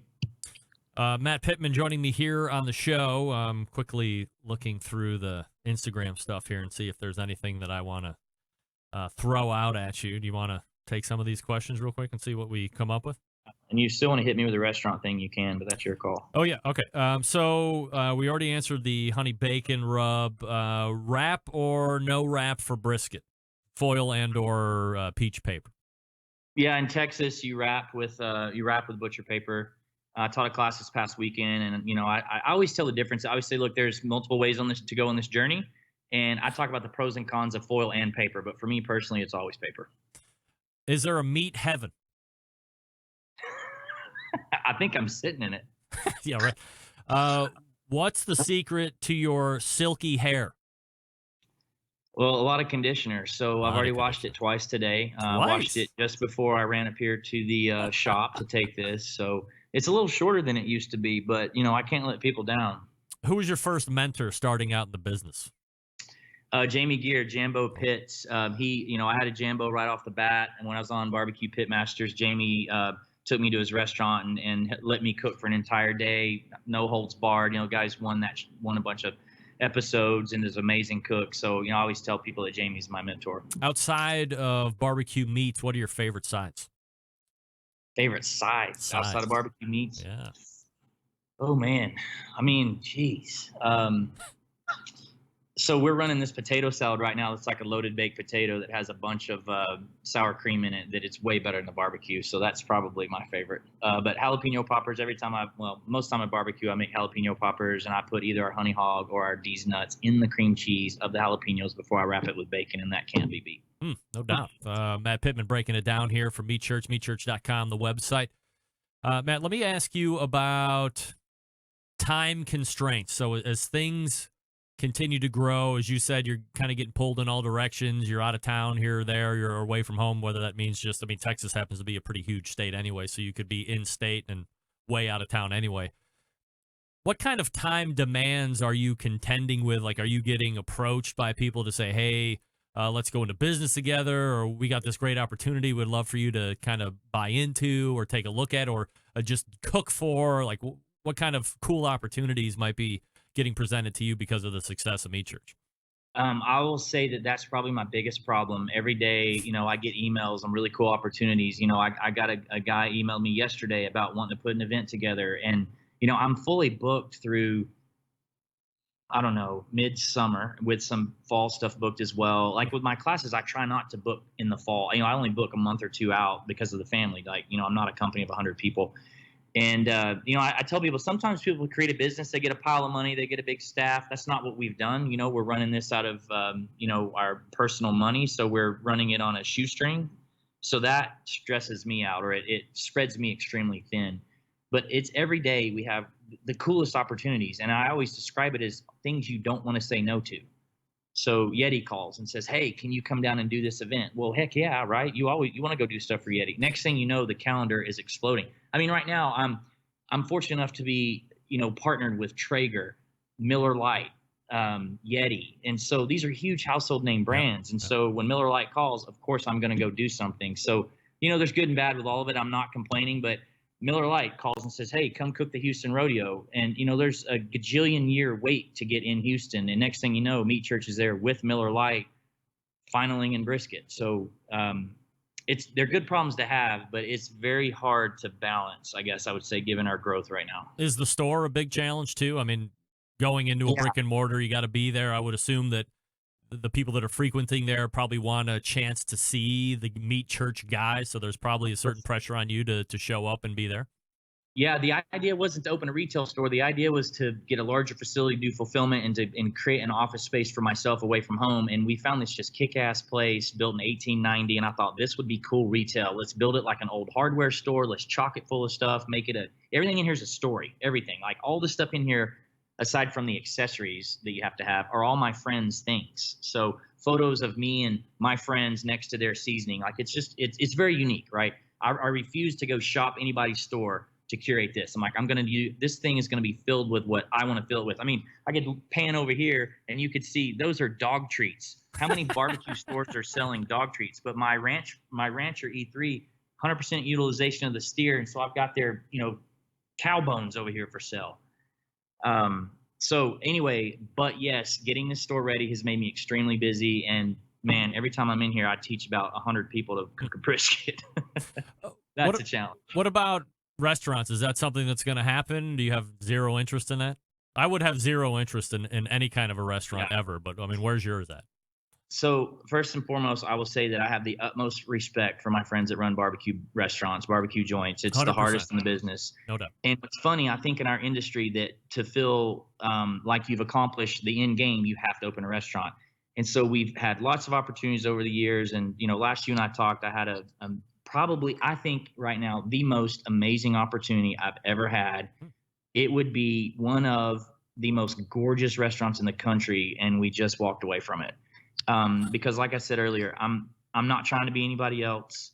Matt Pittman joining me here on the show. Quickly looking through the Instagram stuff here and see if there's anything that I want to throw out at you. Do you want to take some of these questions real quick and see what we come up with? And you still want to hit me with a restaurant thing, you can, but that's your call. Oh, yeah. Okay. So we already answered the honey bacon rub. Wrap or no wrap for brisket? Foil and or peach paper? Yeah, in Texas, you wrap with butcher paper. I taught a class this past weekend, and I always tell the difference. I always say, look, there's multiple ways on this to go on this journey, and I talk about the pros and cons of foil and paper. But for me personally, it's always paper. Is there a meat heaven? I think I'm sitting in it. Yeah, right. What's the secret to your silky hair? Well, a lot of conditioner. So I've already washed it twice today. Washed it just before I ran up here to the shop to take this. So it's a little shorter than it used to be, but I can't let people down. Who was your first mentor starting out in the business? Jamie Gear, Jambo Pits. I had a Jambo right off the bat, and when I was on Barbecue Pit Masters, Jamie took me to his restaurant and let me cook for an entire day, no holds barred. Guys won a bunch of episodes and is an amazing cook. So I always tell people that Jamie's my mentor. Outside of barbecue meats, what are your favorite sides? Favorite sides outside of barbecue meats? Yeah. Oh man, I mean, geez. So we're running this potato salad right now. It's like a loaded baked potato that has a bunch of sour cream in it that it's way better than the barbecue. So that's probably my favorite. But jalapeno poppers, most time I barbecue, I make jalapeno poppers and I put either our honey hog or our D's nuts in the cream cheese of the jalapenos before I wrap it with bacon, and that can't be beat. No doubt. Matt Pittman breaking it down here from Meat Church, meatchurch.com, the website. Matt, let me ask you about time constraints. So as things continue to grow, as you said, you're kind of getting pulled in all directions. You're out of town here or there. You're away from home, whether that means Texas happens to be a pretty huge state anyway, so you could be in state and way out of town anyway. What kind of time demands are you contending with? Like, are you getting approached by people to say, hey, let's go into business together, or we got this great opportunity we'd love for you to kind of buy into or take a look at or just cook for? Like, what kind of cool opportunities might be getting presented to you because of the success of Meat Church? I will say that that's probably my biggest problem. Every day, I get emails on really cool opportunities. I got a guy emailed me yesterday about wanting to put an event together, and I'm fully booked through, I don't know, midsummer with some fall stuff booked as well. Like with my classes, I try not to book in the fall. I only book a month or two out because of the family. Like, I'm not a company of 100 people. And, I tell people, sometimes people create a business, they get a pile of money, they get a big staff. That's not what we've done. We're running this out of, our personal money. So we're running it on a shoestring. So that stresses me out, or it spreads me extremely thin. But it's every day we have the coolest opportunities. And I always describe it as things you don't want to say no to. So Yeti calls and says, hey, can you come down and do this event? Well, heck yeah, right? You want to go do stuff for Yeti. Next thing you know, the calendar is exploding. I mean, right now I'm fortunate enough to be, partnered with Traeger, Miller Lite, Yeti. And so these are huge household name brands. And so when Miller Lite calls, of course I'm going to go do something. So, there's good and bad with all of it. I'm not complaining, but Miller Lite calls and says, hey, come cook the Houston Rodeo. And, there's a gajillion year wait to get in Houston. And next thing you know, Meat Church is there with Miller Lite, finaling and brisket. So they're good problems to have, but it's very hard to balance, I guess I would say, given our growth right now. Is the store a big challenge too? I mean, going into a brick and mortar, you got to be there. I would assume that the people that are frequenting there probably want a chance to see the meet church guys. So there's probably a certain pressure on you to show up and be there. Yeah, the idea wasn't to open a retail store. The idea was to get a larger facility, do fulfillment, and create an office space for myself away from home. And we found this just kick-ass place built in 1890, and I thought this would be cool retail. Let's build it like an old hardware store. Let's chock it full of stuff. Make it everything in here is a story. Everything, like all the stuff in here, aside from the accessories that you have to have, are all my friends' things. So photos of me and my friends next to their seasoning, like it's very unique, right? I refuse to go shop anybody's store to curate this. I'm like, this thing is going to be filled with what I want to fill it with. I mean, I could pan over here and you could see those are dog treats. How many barbecue stores are selling dog treats? But my Rancher E3, 100% utilization of the steer. And so I've got their, cow bones over here for sale. So anyway, but yes, getting this store ready has made me extremely busy. And man, every time I'm in here, I teach about 100 people to cook a brisket. That's a challenge. What about restaurants? Is that something that's going to happen? Do you have zero interest in that? I would have zero interest in any kind of a restaurant ever, but I mean, where's yours at? So first and foremost, I will say that I have the utmost respect for my friends that run barbecue restaurants, barbecue joints. It's 100%. The hardest in the business. No doubt. And it's funny, I think in our industry that to feel like you've accomplished the end game, you have to open a restaurant. And so we've had lots of opportunities over the years. And, last you and I talked, I had probably, I think right now, the most amazing opportunity I've ever had. It would be one of the most gorgeous restaurants in the country, and we just walked away from it. Because like I said earlier, I'm not trying to be anybody else.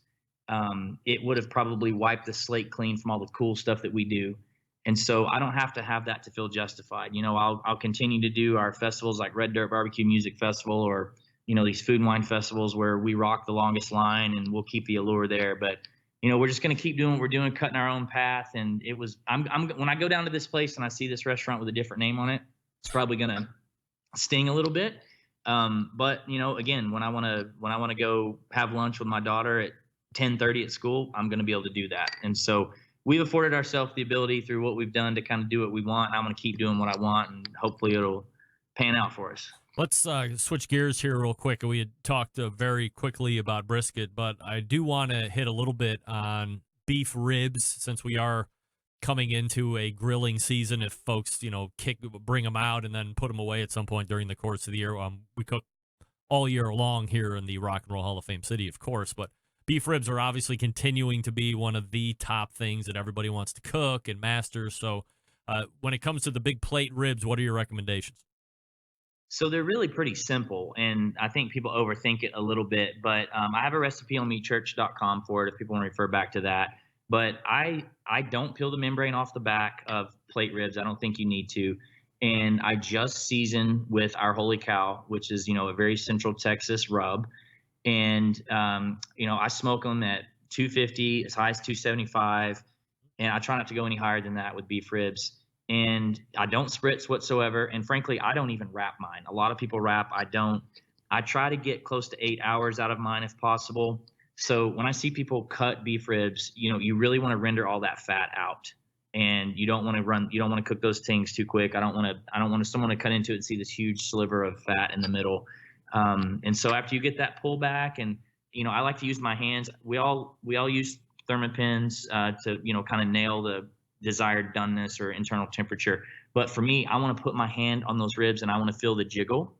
It would have probably wiped the slate clean from all the cool stuff that we do. And so I don't have to have that to feel justified. I'll continue to do our festivals like Red Dirt Barbecue Music Festival, or these food and wine festivals where we rock the longest line, and we'll keep the allure there. But, we're just going to keep doing what we're doing, cutting our own path. And when I go down to this place and I see this restaurant with a different name on it, it's probably going to sting a little bit. But again, when I want to go have lunch with my daughter at 10:30 at school, I'm going to be able to do that. And so we've afforded ourselves the ability through what we've done to kind of do what we want. I'm going to keep doing what I want, and hopefully it'll pan out for us. Let's switch gears here real quick. We had talked very quickly about brisket, but I do want to hit a little bit on beef ribs, since we are coming into a grilling season. If folks, bring them out and then put them away at some point during the course of the year. We cook all year long here in the Rock and Roll Hall of Fame city, of course, but beef ribs are obviously continuing to be one of the top things that everybody wants to cook and master. So when it comes to the big plate ribs, what are your recommendations? So they're really pretty simple, and I think people overthink it a little bit, but I have a recipe on meatchurch.com for it if people want to refer back to that. But I don't peel the membrane off the back of plate ribs. I don't think you need to. And I just season with our Holy Cow, which is, a very Central Texas rub. And, I smoke them at 250, as high as 275. And I try not to go any higher than that with beef ribs. And I don't spritz whatsoever. And frankly, I don't even wrap mine. A lot of people wrap. I don't. I try to get close to 8 hours out of mine if possible. So when I see people cut beef ribs, you really want to render all that fat out, and you don't want to cook those things too quick. I don't want someone to cut into it and see this huge sliver of fat in the middle. And so after you get that pull back, and, I like to use my hands. We all use Thermopins to, kind of nail the desired doneness or internal temperature. But for me, I want to put my hand on those ribs and I want to feel the jiggle.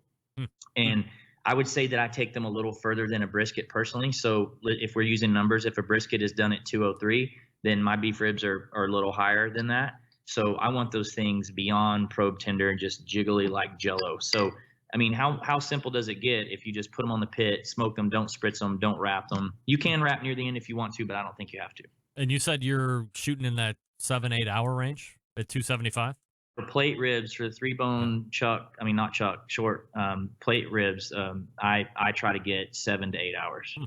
And I would say that I take them a little further than a brisket personally. So if we're using numbers, if a brisket is done at 203, then my beef ribs are a little higher than that. So I want those things beyond probe tender and just jiggly like Jell-O. So, I mean, how simple does it get if you just put them on the pit, smoke them, don't spritz them, don't wrap them? You can wrap near the end if you want to, but I don't think you have to. And you said you're shooting in that 7-8 hour range at 275? For plate ribs, for the 3-bone short plate ribs, I try to get 7 to 8 hours.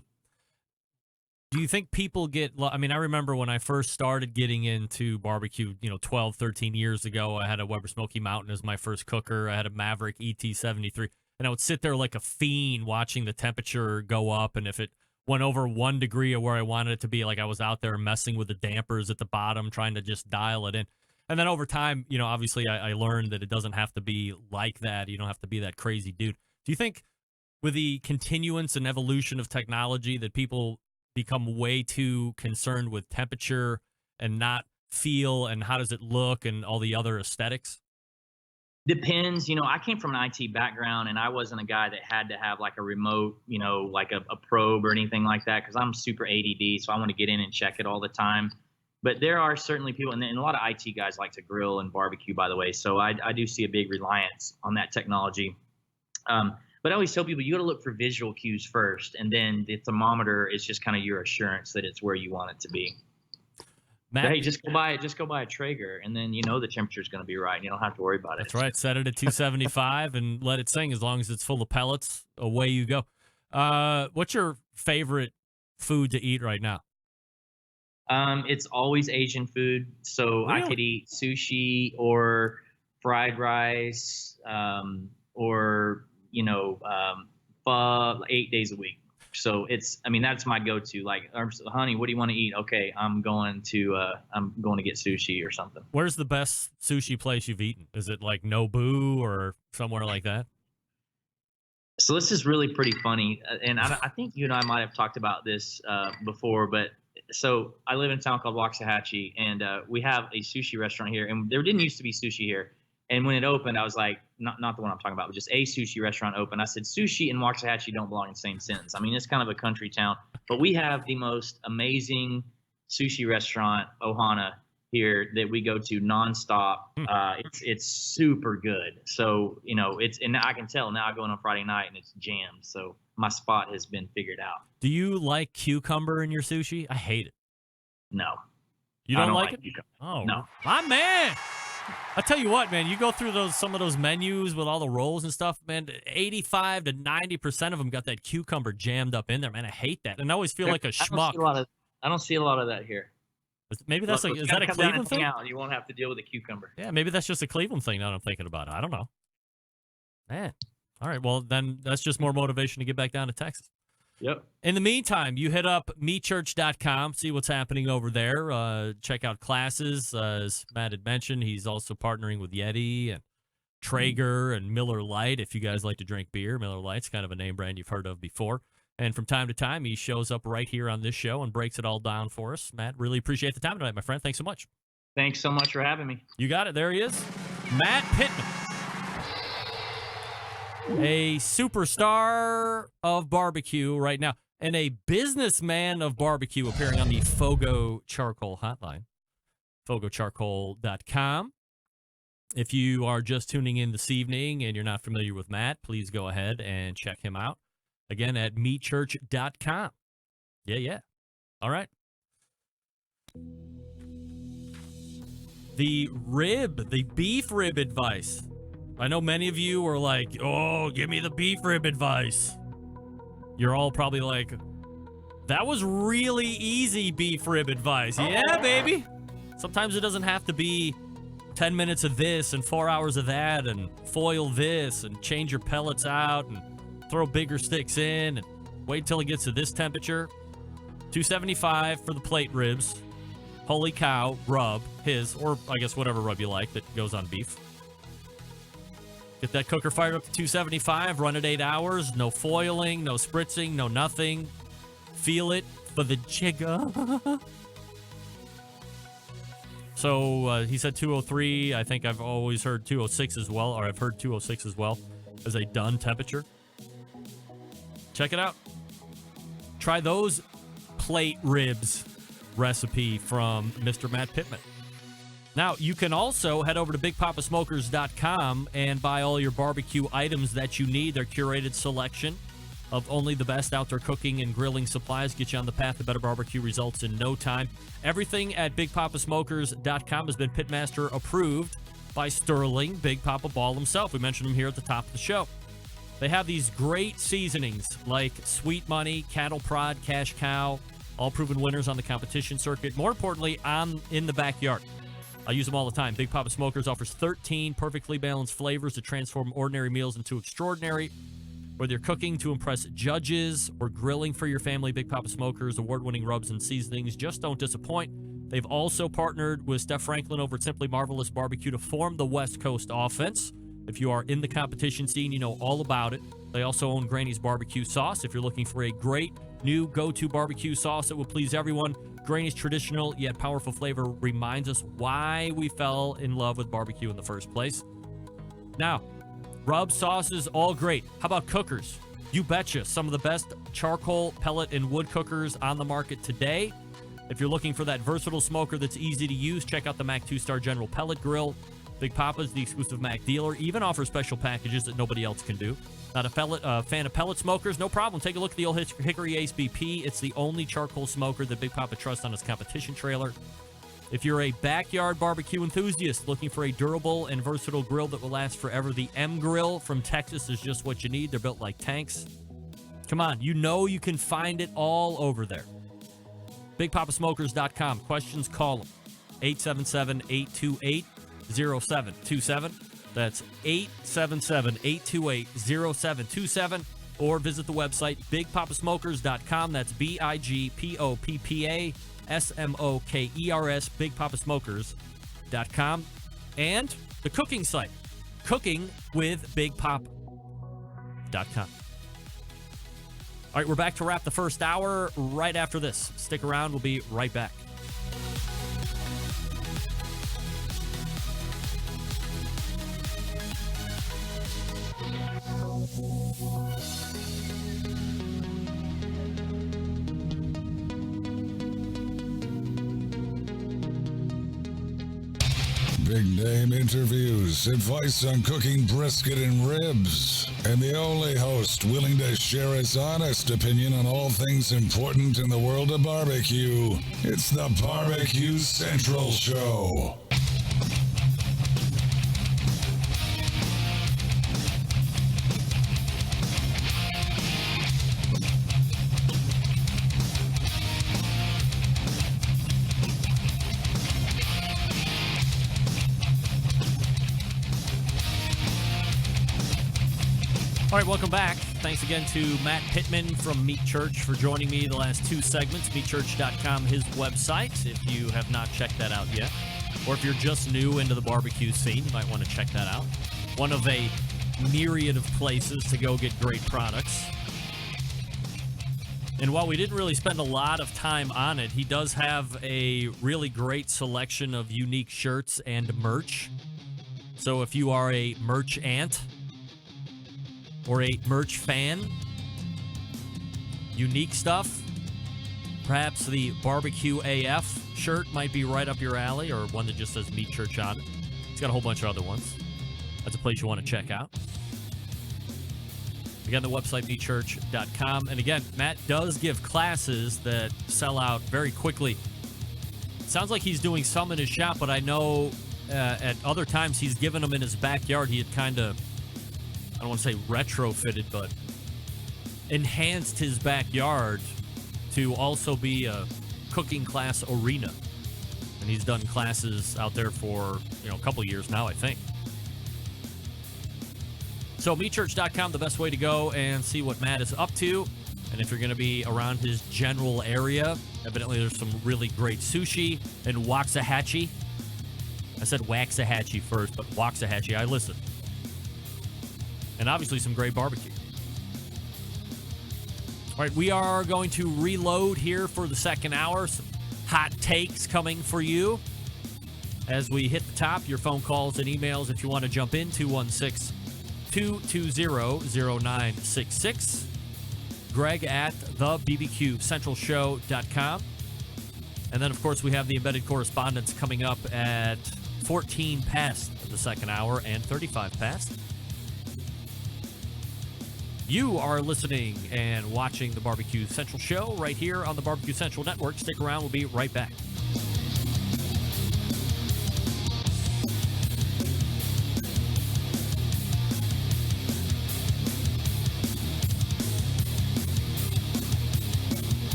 Do you think people get, I remember when I first started getting into barbecue, 12, 13 years ago, I had a Weber Smoky Mountain as my first cooker. I had a Maverick ET73, and I would sit there like a fiend watching the temperature go up. And if it went over 1 degree of where I wanted it to be, like I was out there messing with the dampers at the bottom, trying to just dial it in. And then over time, obviously I learned that it doesn't have to be like that. You don't have to be that crazy dude. Do you think with the continuance and evolution of technology that people become way too concerned with temperature and not feel and how does it look and all the other aesthetics? Depends. I came from an IT background, and I wasn't a guy that had to have like a remote, like a probe or anything like that, because I'm super ADD, so I want to get in and check it all the time. But there are certainly people, and a lot of IT guys like to grill and barbecue, by the way. So I do see a big reliance on that technology. But I always tell people you got to look for visual cues first, and then the thermometer is just kind of your assurance that it's where you want it to be. Matt, But hey, just go buy a Traeger, and then the temperature is going to be right, and you don't have to worry about it. that's right. Set it at 275 and let it sing. As long as it's full of pellets, away you go. What's your favorite food to eat right now? It's always Asian food, so Really? I could eat sushi or fried rice, or pho 8 days a week. So that's my go-to. Like, honey, what do you want to eat? Okay, I'm going to get sushi or something. Where's the best sushi place you've eaten? Is it like Nobu or somewhere like that? So this is really pretty funny, and I think you and I might have talked about this before, but so I live in a town called Waxahachie, and we have a sushi restaurant here, and there didn't used to be sushi here. And when it opened, I was like, not the one I'm talking about, but just a sushi restaurant opened. I said, sushi and Waxahachie don't belong in the same sentence. I mean, it's kind of a country town, but we have the most amazing sushi restaurant, Ohana, here that we go to nonstop. It's super good. So, and I can tell now I go in on Friday night and it's jammed. So my spot has been figured out. Do you like cucumber in your sushi? I hate it. No. You don't, like it? cucumber. Oh, No. my man. I tell you what, man, you go through some of those menus with all the rolls and stuff, man, 85 to 90% of them got that cucumber jammed up in there, man. I hate that. And I always feel like a schmuck. I don't see a lot of that here. Maybe that's Look, is that a come down and Cleveland thing? hang out. You won't have to deal with a cucumber. Yeah, maybe that's just a Cleveland thing now that I'm thinking about it. I don't know. Man. All right, well, then that's just more motivation to get back down to Texas. Yep. In the meantime, you hit up mechurch.com, see what's happening over there. Check out classes. As Matt had mentioned, he's also partnering with Yeti and Traeger and Miller Lite. If you guys like to drink beer, Miller Lite's kind of a name brand you've heard of before. And from time to time, he shows up right here on this show and breaks it all down for us. Matt, really appreciate the time tonight, my friend. Thanks so much. Thanks so much for having me. You got it. There he is. Matt Pittman. A superstar of barbecue right now, and a businessman of barbecue appearing on the Fogo Charcoal hotline, fogocharcoal.com. If you are just tuning in this evening and you're not familiar with Matt, please go ahead and check him out. Again, at mechurch.com. Yeah. All right. The beef rib advice. I know many of you are like, oh, give me the beef rib advice. You're all probably like, that was really easy beef rib advice. Yeah, baby. Sometimes it doesn't have to be 10 minutes of this and 4 hours of that and foil this and change your pellets out and throw bigger sticks in and wait until it gets to this temperature. 275 for the plate ribs. Holy cow, rub, his, or I guess whatever rub you like that goes on beef. Get that cooker fired up to 275, run it 8 hours, no foiling, no spritzing, no nothing. Feel it for the jigger. So he said 203. I think I've always heard 206 as well, or I've heard 206 as well as a done temperature. Check it out. Try those plate ribs recipe from Mr. Matt Pittman. Now, you can also head over to BigPapaSmokers.com and buy all your barbecue items that you need. Their curated selection of only the best outdoor cooking and grilling supplies get you on the path to better barbecue results in no time. Everything at BigPapaSmokers.com has been Pitmaster approved by Sterling Big Papa Ball himself. We mentioned him here at the top of the show. They have these great seasonings like Sweet Money, Cattle Prod, Cash Cow, all proven winners on the competition circuit. More importantly, in the backyard. I use them all the time. Big Papa Smokers offers 13 perfectly balanced flavors to transform ordinary meals into extraordinary. Whether you're cooking to impress judges or grilling for your family, Big Papa Smokers' award-winning rubs and seasonings just don't disappoint. They've also partnered with Steph Franklin over at Simply Marvelous Barbecue to form the West Coast offense. If you are in the competition scene, you know all about it. They also own Granny's Barbecue Sauce. If you're looking for a great new go-to barbecue sauce that will please everyone, Granny's traditional yet powerful flavor reminds us why we fell in love with barbecue in the first place. Now, rub sauces, all great. How about cookers? You betcha. Some of the best charcoal, pellet, and wood cookers on the market today. If you're looking for that versatile smoker that's easy to use, check out the Mac 2-Star General Pellet Grill. Big Papa's the exclusive Mac dealer, even offers special packages that nobody else can do. Not a fan of pellet smokers? No problem. Take a look at the old Hickory Ace BP. It's the only charcoal smoker that Big Papa trusts on his competition trailer. If you're a backyard barbecue enthusiast looking for a durable and versatile grill that will last forever, the M Grill from Texas is just what you need. They're built like tanks. Come on, you know you can find it all over there. BigPapaSmokers.com. Questions, call them. 877-828-0727. That's 877-828-0727. Or visit the website, BigPapaSmokers.com. That's BigPappasmokers, BigPapasmokers.com. And the cooking site, cookingwithbigpapa.com. All right, we're back to wrap the first hour right after this. Stick around. We'll be right back. Big name interviews, advice on cooking brisket and ribs, and the only host willing to share his honest opinion on all things important in the world of barbecue. It's the Barbecue Central Show. All right, welcome back. Thanks again to Matt Pittman from Meat Church for joining me the last two segments. MeatChurch.com, his website, if you have not checked that out yet. Or if you're just new into the barbecue scene, you might want to check that out. One of a myriad of places to go get great products. And while we didn't really spend a lot of time on it, he does have a really great selection of unique shirts and merch. So if you are a merch ant, or a merch fan, unique stuff, perhaps the Barbecue AF shirt might be right up your alley, or one that just says Meat Church on it. It's got a whole bunch of other ones. That's a place you want to check out. Again, the website, meatchurch.com. And again, Matt does give classes that sell out very quickly. Sounds like he's doing some in his shop, but I know at other times he's given them in his backyard. He had kind of, I don't want to say retrofitted, but enhanced his backyard to also be a cooking class arena. And he's done classes out there for, a couple years now, I think. So meatchurch.com, the best way to go and see what Matt is up to. And if you're going to be around his general area, evidently there's some really great sushi in Waxahachie. I said Waxahachie first, but Waxahachie, I listened. And obviously some great barbecue. All right, we are going to reload here for the second hour. Some hot takes coming for you. As we hit the top, your phone calls and emails if you want to jump in, 216-220-0966. Greg at thebbqcentralshow.com. And then, of course, we have the embedded correspondence coming up at 14 past the second hour and 35 past. You are listening and watching the Barbecue Central Show right here on the Barbecue Central Network. Stick around. We'll be right back.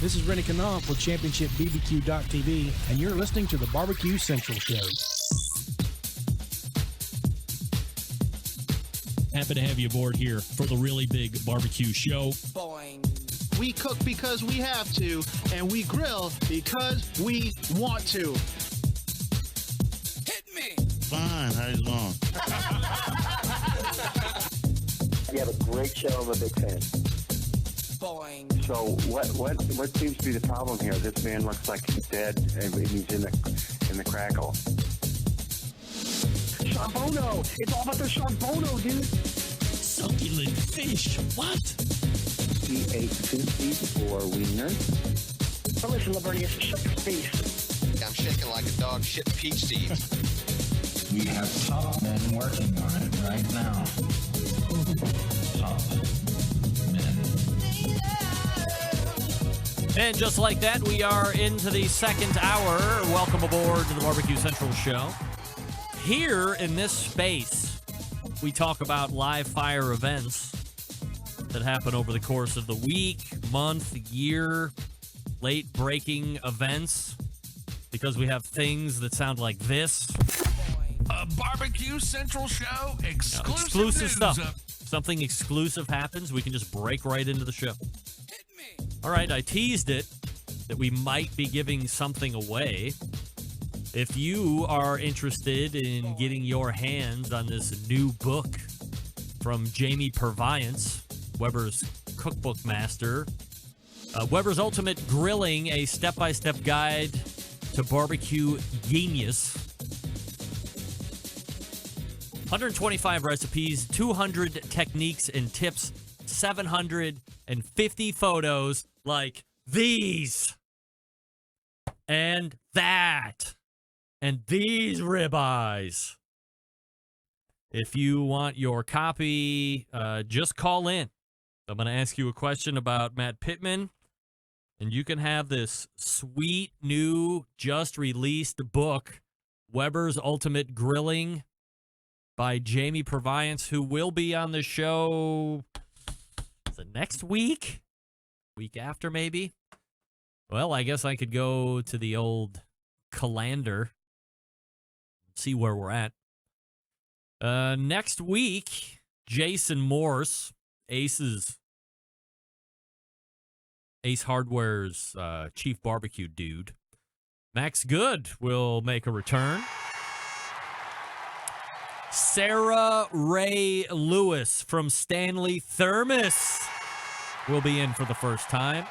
This is Rennie Knopf with Championship BBQ.TV, and you're listening to the Barbecue Central Show. Happy to have you aboard here for the really big barbecue show. Boing. We cook because we have to, and we grill because we want to. Hit me! Fine, how's it going? You have a great show. I'm a big fan. Boing. So what seems to be the problem here? This man looks like he's dead, and he's in the crackle. Charbono! It's all about the Charbono, dude! Succulent fish. What? He ate sushi for wieners. Oh, listen, Lavernius, shut your face. I'm shaking like a dog shit peach seeds. We have top men working on it right now. Top men. And just like that, we are into the second hour. Welcome aboard to the Barbecue Central Show. Here in this space, we talk about live fire events that happen over the course of the week, month, year, late-breaking events, because we have things that sound like this. A Barbecue Central Show exclusive stuff. Something exclusive happens, we can just break right into the show. All right, I teased it that we might be giving something away. If you are interested in getting your hands on this new book from Jamie Purviance, Weber's cookbook master, Weber's Ultimate Grilling, a step-by-step guide to barbecue genius. 125 recipes, 200 techniques and tips, 750 photos like these and that and these ribeyes. If you want your copy, just call in. I'm going to ask you a question about Matt Pittman, and you can have this sweet new, just released book, Weber's Ultimate Grilling by Jamie Purviance, who will be on the show next week? Week after, maybe? Well, I guess I could go to the old calendar, see where we're at. Next week, Jason Morse, Ace Hardware's chief barbecue dude. Max Good will make a return. Sarah Ray Lewis from Stanley Thermos will be in for the first time.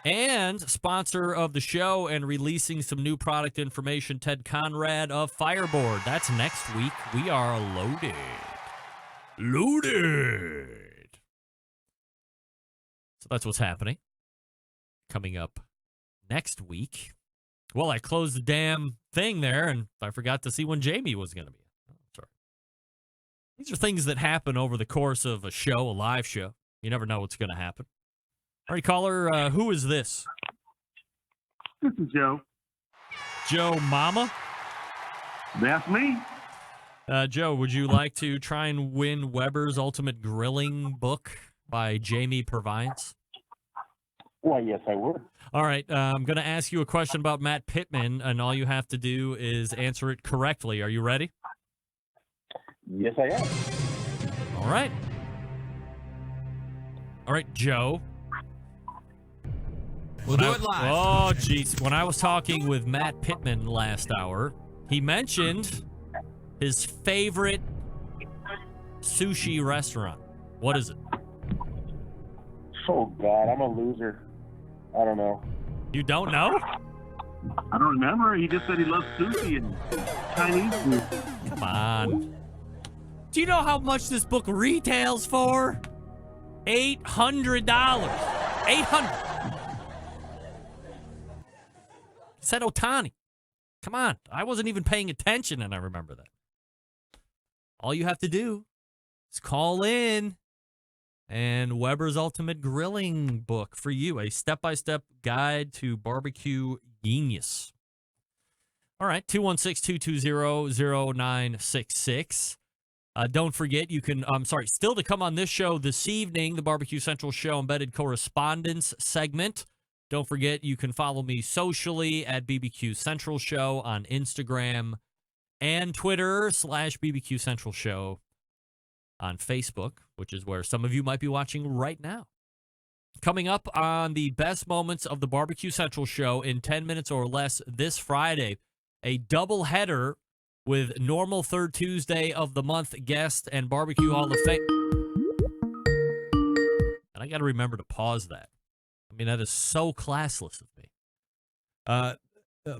And sponsor of the show and releasing some new product information, Ted Conrad of Fireboard. That's next week. We are loaded. Loaded. So that's what's happening. Coming up next week. Well, I closed the damn thing there, and I forgot to see when Jamie was going to be. Sorry. These are things that happen over the course of a show, a live show. You never know what's going to happen. All right, caller, who is this? This is Joe. Joe Mama? That's me. Joe, would you like to try and win Weber's Ultimate Grilling book by Jamie Purviance? Why, yes, I would. All right, I'm going to ask you a question about Matt Pittman, and all you have to do is answer it correctly. Are you ready? Yes, I am. All right. All right, Joe. We'll do it live. Oh, jeez. When I was talking with Matt Pittman last hour, he mentioned his favorite sushi restaurant. What is it? Oh, God, I'm a loser. I don't know. You don't know? I don't remember. He just said he loves sushi and Chinese food. Come on. Do you know how much this book retails for? $800. $800. Said Otani. Come on. I wasn't even paying attention, and I remember that. All you have to do is call in, and Weber's Ultimate Grilling book for you, a step-by-step guide to barbecue genius. All right, 216-220-0966. Don't forget, you can, still to come on this show this evening, the Barbecue Central Show Embedded Correspondents segment. Don't forget, you can follow me socially at BBQ Central Show on Instagram and Twitter /BBQ Central Show on Facebook, which is where some of you might be watching right now. Coming up on the best moments of the BBQ Central Show in 10 minutes or less this Friday, a doubleheader with normal third Tuesday of the month guest and Barbecue Hall of Fame. And I got to remember to pause that. I mean, that is so classless of me.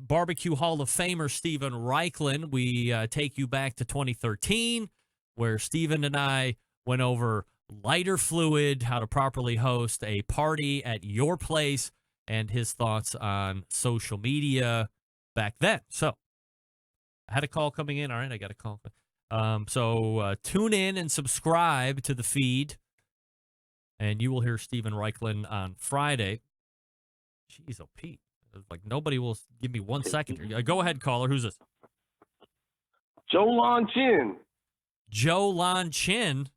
Barbecue Hall of Famer Steven Reichlin. We take you back to 2013, where Steven and I went over lighter fluid, how to properly host a party at your place, and his thoughts on social media back then. So I had a call coming in. All right, I got a call. So tune in and subscribe to the feed, and you will hear Steven Reichlin on Friday. Jeez, oh, Pete. Like, nobody will give me 1 second here. Go ahead, caller. Who's this? Joe Lon Chin. Joe Lon Chin?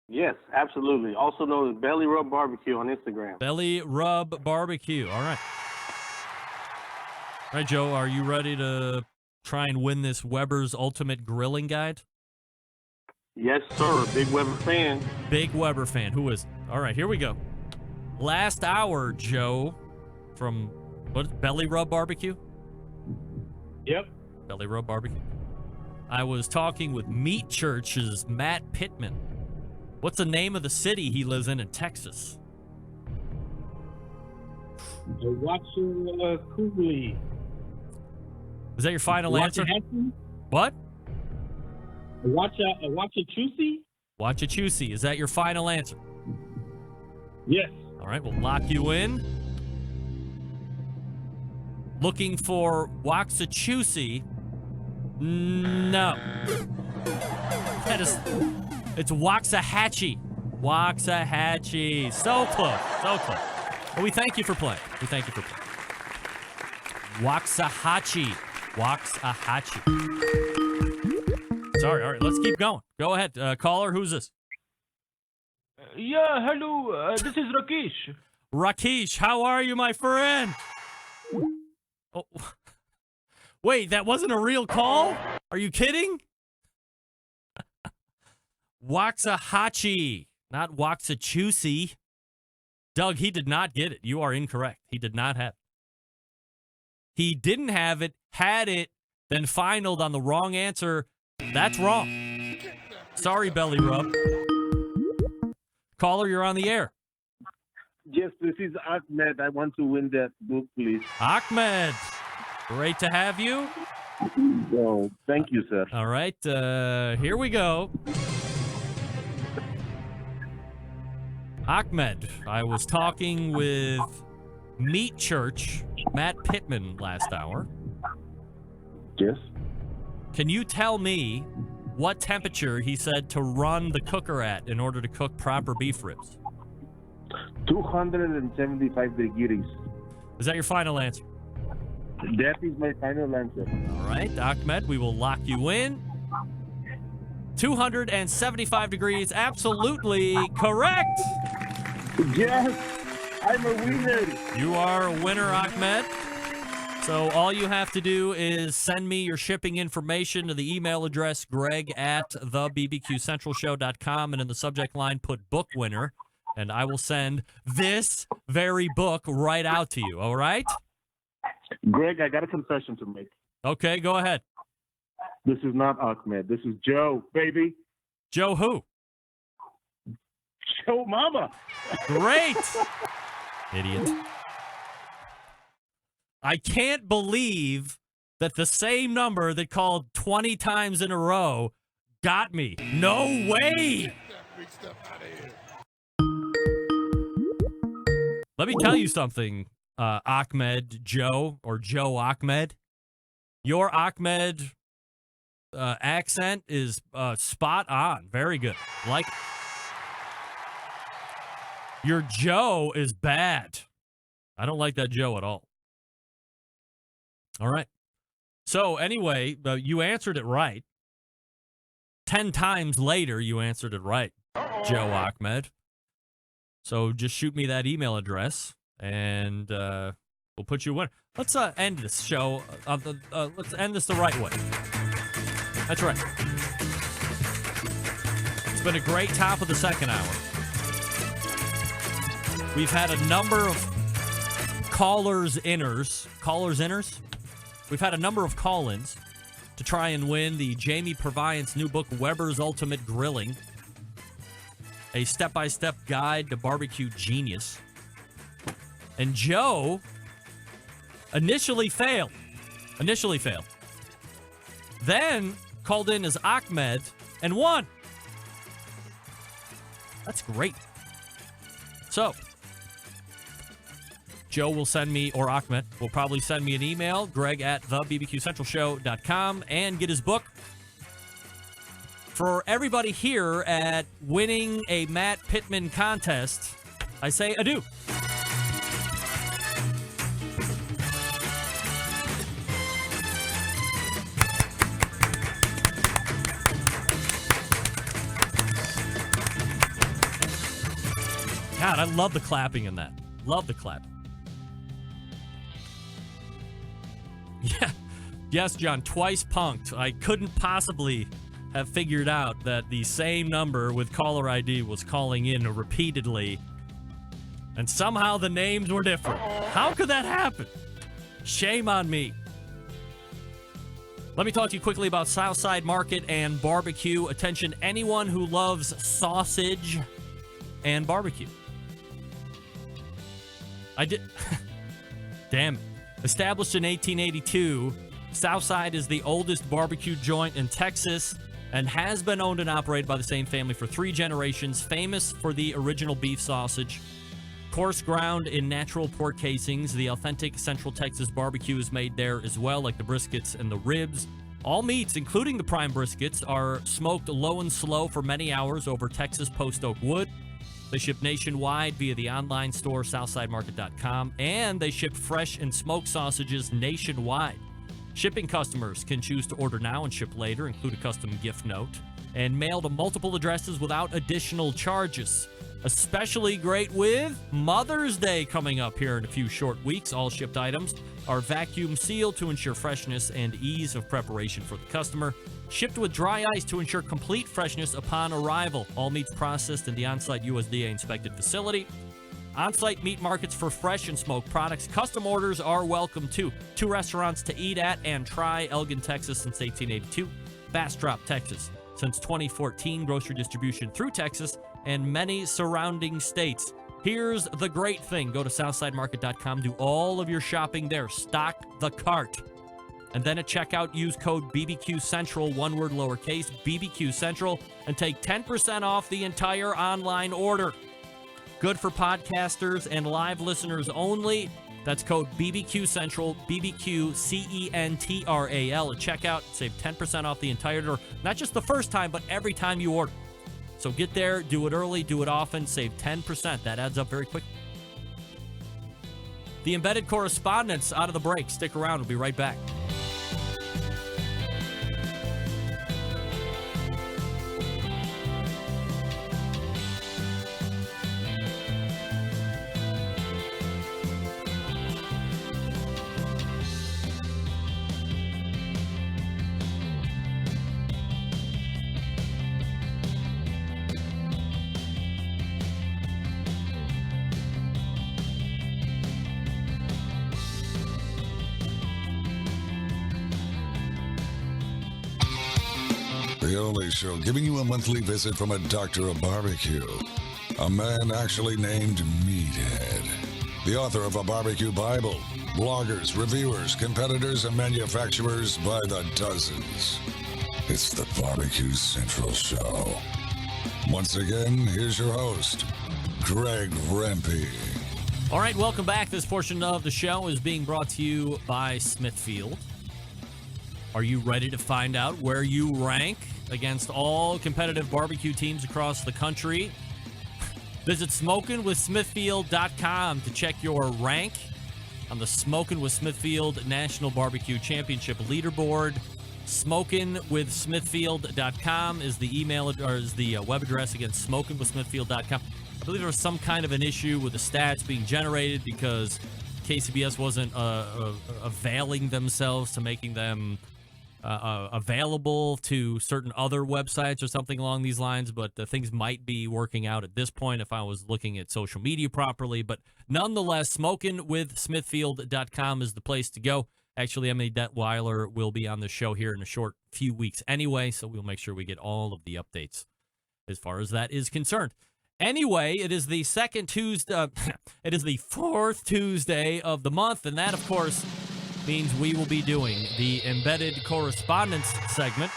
Yes, absolutely. Also known as Belly Rub Barbecue on Instagram. Belly Rub Barbecue. All right. All right, Joe, are you ready to try and win this Weber's Ultimate Grilling Guide? Yes, sir. Big Weber fan. Big Weber fan. Who is? All right, here we go. Last hour, Joe, from Belly Rub Barbecue? Yep. Belly Rub Barbecue. I was talking with Meat Church's Matt Pittman. What's the name of the city he lives in Texas? Kugli. Is that your final answer? What? Wachachusi? Wachachusi. Is that your final answer? Yes. All right, we'll lock you in. Looking for Waxahachie. No. That is... It's Waxahachie. Waxahachie. So close. So close. Well, we thank you for playing. We thank you for playing. Waxahachie. Waxahachie. Sorry. All right, let's keep going. Go ahead. Caller, who's this? Yeah, hello. This is Rakesh. Rakesh, how are you, my friend? Oh. Wait, that wasn't a real call? Are you kidding? Waxahachie, not Waxahachie. Doug, he did not get it. You are incorrect. He did not have it. He didn't have it, had it, then finaled on the wrong answer. That's wrong. Sorry, Belly Rub. Caller, you're on the air. Yes, this is Ahmed. I want to win that book, please. Ahmed, great to have you. Oh, thank you, sir. All right, here we go. Ahmed, I was talking with Meat Church, Matt Pittman, last hour. Yes. Can you tell me what temperature he said to run the cooker at in order to cook proper beef ribs? 275 degrees. Is that your final answer? That is my final answer. All right, Ahmed, we will lock you in. 275 degrees, absolutely correct. Yes, I'm a winner. You are a winner, Ahmed. So all you have to do is send me your shipping information to the email address greg@thebbqcentralshow.com, and in the subject line put book winner, and I will send this very book right out to you, all right? Greg, I got a confession to make. Okay, go ahead. This is not Ahmed. This is Joe, baby. Joe who? Joe Mama. Great. Idiot. I can't believe that the same number that called 20 times in a row got me. No way. Let me tell you something, Ahmed Joe, or Joe Ahmed. Your Ahmed accent is spot on. Very good. Like, your Joe is bad. I don't like that Joe at all. All right. So anyway, you answered it right. 10 times later, you answered it right, Joe Ahmed. So just shoot me that email address, and we'll put you a winner. Let's end this show. Let's end this the right way. That's right. It's been a great top of the second hour. We've had a number of callers inners. We've had a number of call-ins to try and win the Jamie Purviant's new book, Weber's Ultimate Grilling, a step-by-step guide to barbecue genius. And Joe initially failed. Then called in as Ahmed and won. That's great. So, Joe will send me, or Ahmed will probably send me an email, greg@thebbqcentralshow.com, and get his book. For everybody here at winning a Matt Pittman contest, I say adieu. God, I love the clapping in that. Love the clap. Yeah. Yes, John, twice punked. I couldn't possibly have figured out that the same number with caller ID was calling in repeatedly, and somehow the names were different. How could that happen? Shame on me. Let me talk to you quickly about Southside Market and barbecue. Attention, anyone who loves sausage and barbecue. Damn it. Established in 1882, Southside is the oldest barbecue joint in Texas and has been owned and operated by the same family for 3 generations. Famous for the original beef sausage, coarse ground in natural pork casings. The authentic Central Texas barbecue is made there as well, like the briskets and the ribs. All meats, including the prime briskets, are smoked low and slow for many hours over Texas post oak wood. They ship nationwide via the online store, southsidemarket.com, and they ship fresh and smoked sausages nationwide. Shipping customers can choose to order now and ship later, include a custom gift note, and mail to multiple addresses without additional charges. Especially great with Mother's Day coming up here in a few short weeks. All shipped items are vacuum sealed to ensure freshness and ease of preparation for the customer. Shipped with dry ice to ensure complete freshness upon arrival. All meats processed in the on-site USDA inspected facility. On-site meat markets for fresh and smoked products. Custom orders are welcome too. 2 restaurants to eat at and try: Elgin, Texas since 1882. Bastrop, Texas since 2014. Grocery distribution through Texas and many surrounding states. Here's the great thing. Go to southsidemarket.com. Do all of your shopping there. Stock the cart. And then at checkout, use code BBQ Central, one word lowercase, BBQ Central, and take 10% off the entire online order. Good for podcasters and live listeners only. That's code BBQ Central, BBQ CENTRAL at checkout. Save 10% off the entire order. Not just the first time, but every time you order. So get there, do it early, do it often, save 10%. That adds up very quick. The embedded correspondents out of the break. Stick around. We'll be right back. The only show giving you a monthly visit from a doctor of barbecue. A man actually named Meathead. The author of a barbecue Bible. Bloggers, reviewers, competitors, and manufacturers by the dozens. It's the Barbecue Central Show. Once again, here's your host, Greg Rempe. All right, welcome back. This portion of the show is being brought to you by Smithfield. Are you ready to find out where you rank against all competitive barbecue teams across the country? Visit SmokinWithSmithfield.com to check your rank on the Smokin' with Smithfield National Barbecue Championship leaderboard. SmokinWithSmithfield.com is the email or is the web address. Again, SmokinWithSmithfield.com. I believe there was some kind of an issue with the stats being generated because KCBS wasn't availing themselves to making them available to certain other websites or something along these lines, but things might be working out at this point if I was looking at social media properly. But nonetheless, SmokingWithSmithfield.com is the place to go. Actually, Emily Detweiler will be on the show here in a short few weeks anyway, so we'll make sure we get all of the updates as far as that is concerned. Anyway, it is the second Tuesday. It is the fourth Tuesday of the month, and that, of course, means we will be doing the Embedded Correspondents segment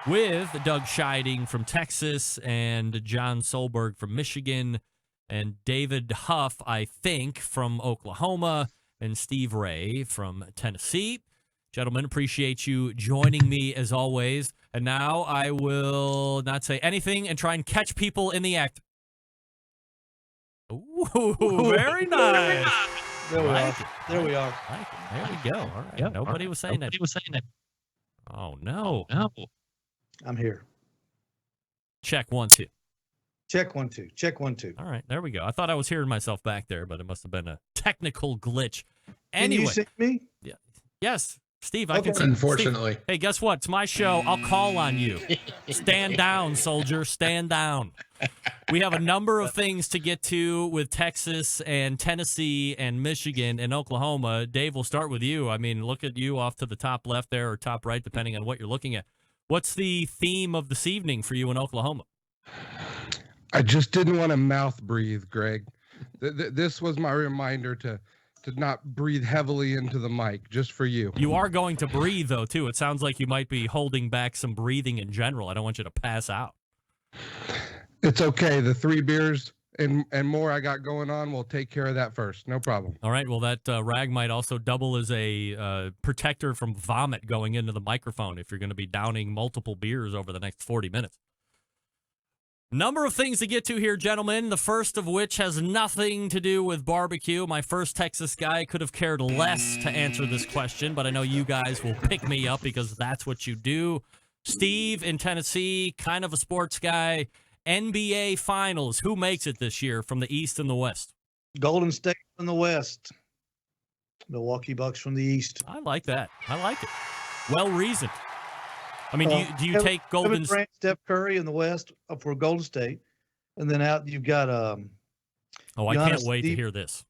with Doug Scheiding from Texas and John Solberg from Michigan and David Huff, I think, from Oklahoma, and Steve Ray from Tennessee. Gentlemen, appreciate you joining me as always. And now I will not say anything and try and catch people in the act. Ooh, very nice. There we are. There we are. There we go. All right. Nobody was saying that. Oh, no. I'm here. Check 1, 2. Check 1, 2. Check 1, 2. All right. There we go. I thought I was hearing myself back there, but it must have been a technical glitch. Can Anyway. you see me? Yeah. Yes. Steve, I can see. Unfortunately. Steve, hey, guess what? It's my show. I'll call on you. Stand down, soldier. Stand down. We have a number of things to get to with Texas and Tennessee and Michigan and Oklahoma. Dave, we'll start with you. I mean, look at you off to the top left there or top right, depending on what you're looking at. What's the theme of this evening for you in Oklahoma? I just didn't want to mouth breathe, Greg. This was my reminder to not breathe heavily into the mic, just for you. You are going to breathe, though, too. It sounds like you might be holding back some breathing in general. I don't want you to pass out. It's okay. The 3 beers and more I got going on will take care of that first. No problem. All right. Well, that rag might also double as a protector from vomit going into the microphone if you're going to be downing multiple beers over the next 40 minutes. Number of things to get to here, gentlemen, the first of which has nothing to do with barbecue. My first Texas guy could have cared less to answer this question, but I know you guys will pick me up because that's what you do. Steve in Tennessee, kind of a sports guy. NBA Finals, who makes it this year from the East and the West? Golden State from the West. Milwaukee Bucks from the East. I like that. I like it. Well reasoned. I mean, do you take Golden State? Steph Curry in the West for Golden State, and then out you've got I can't wait to hear this.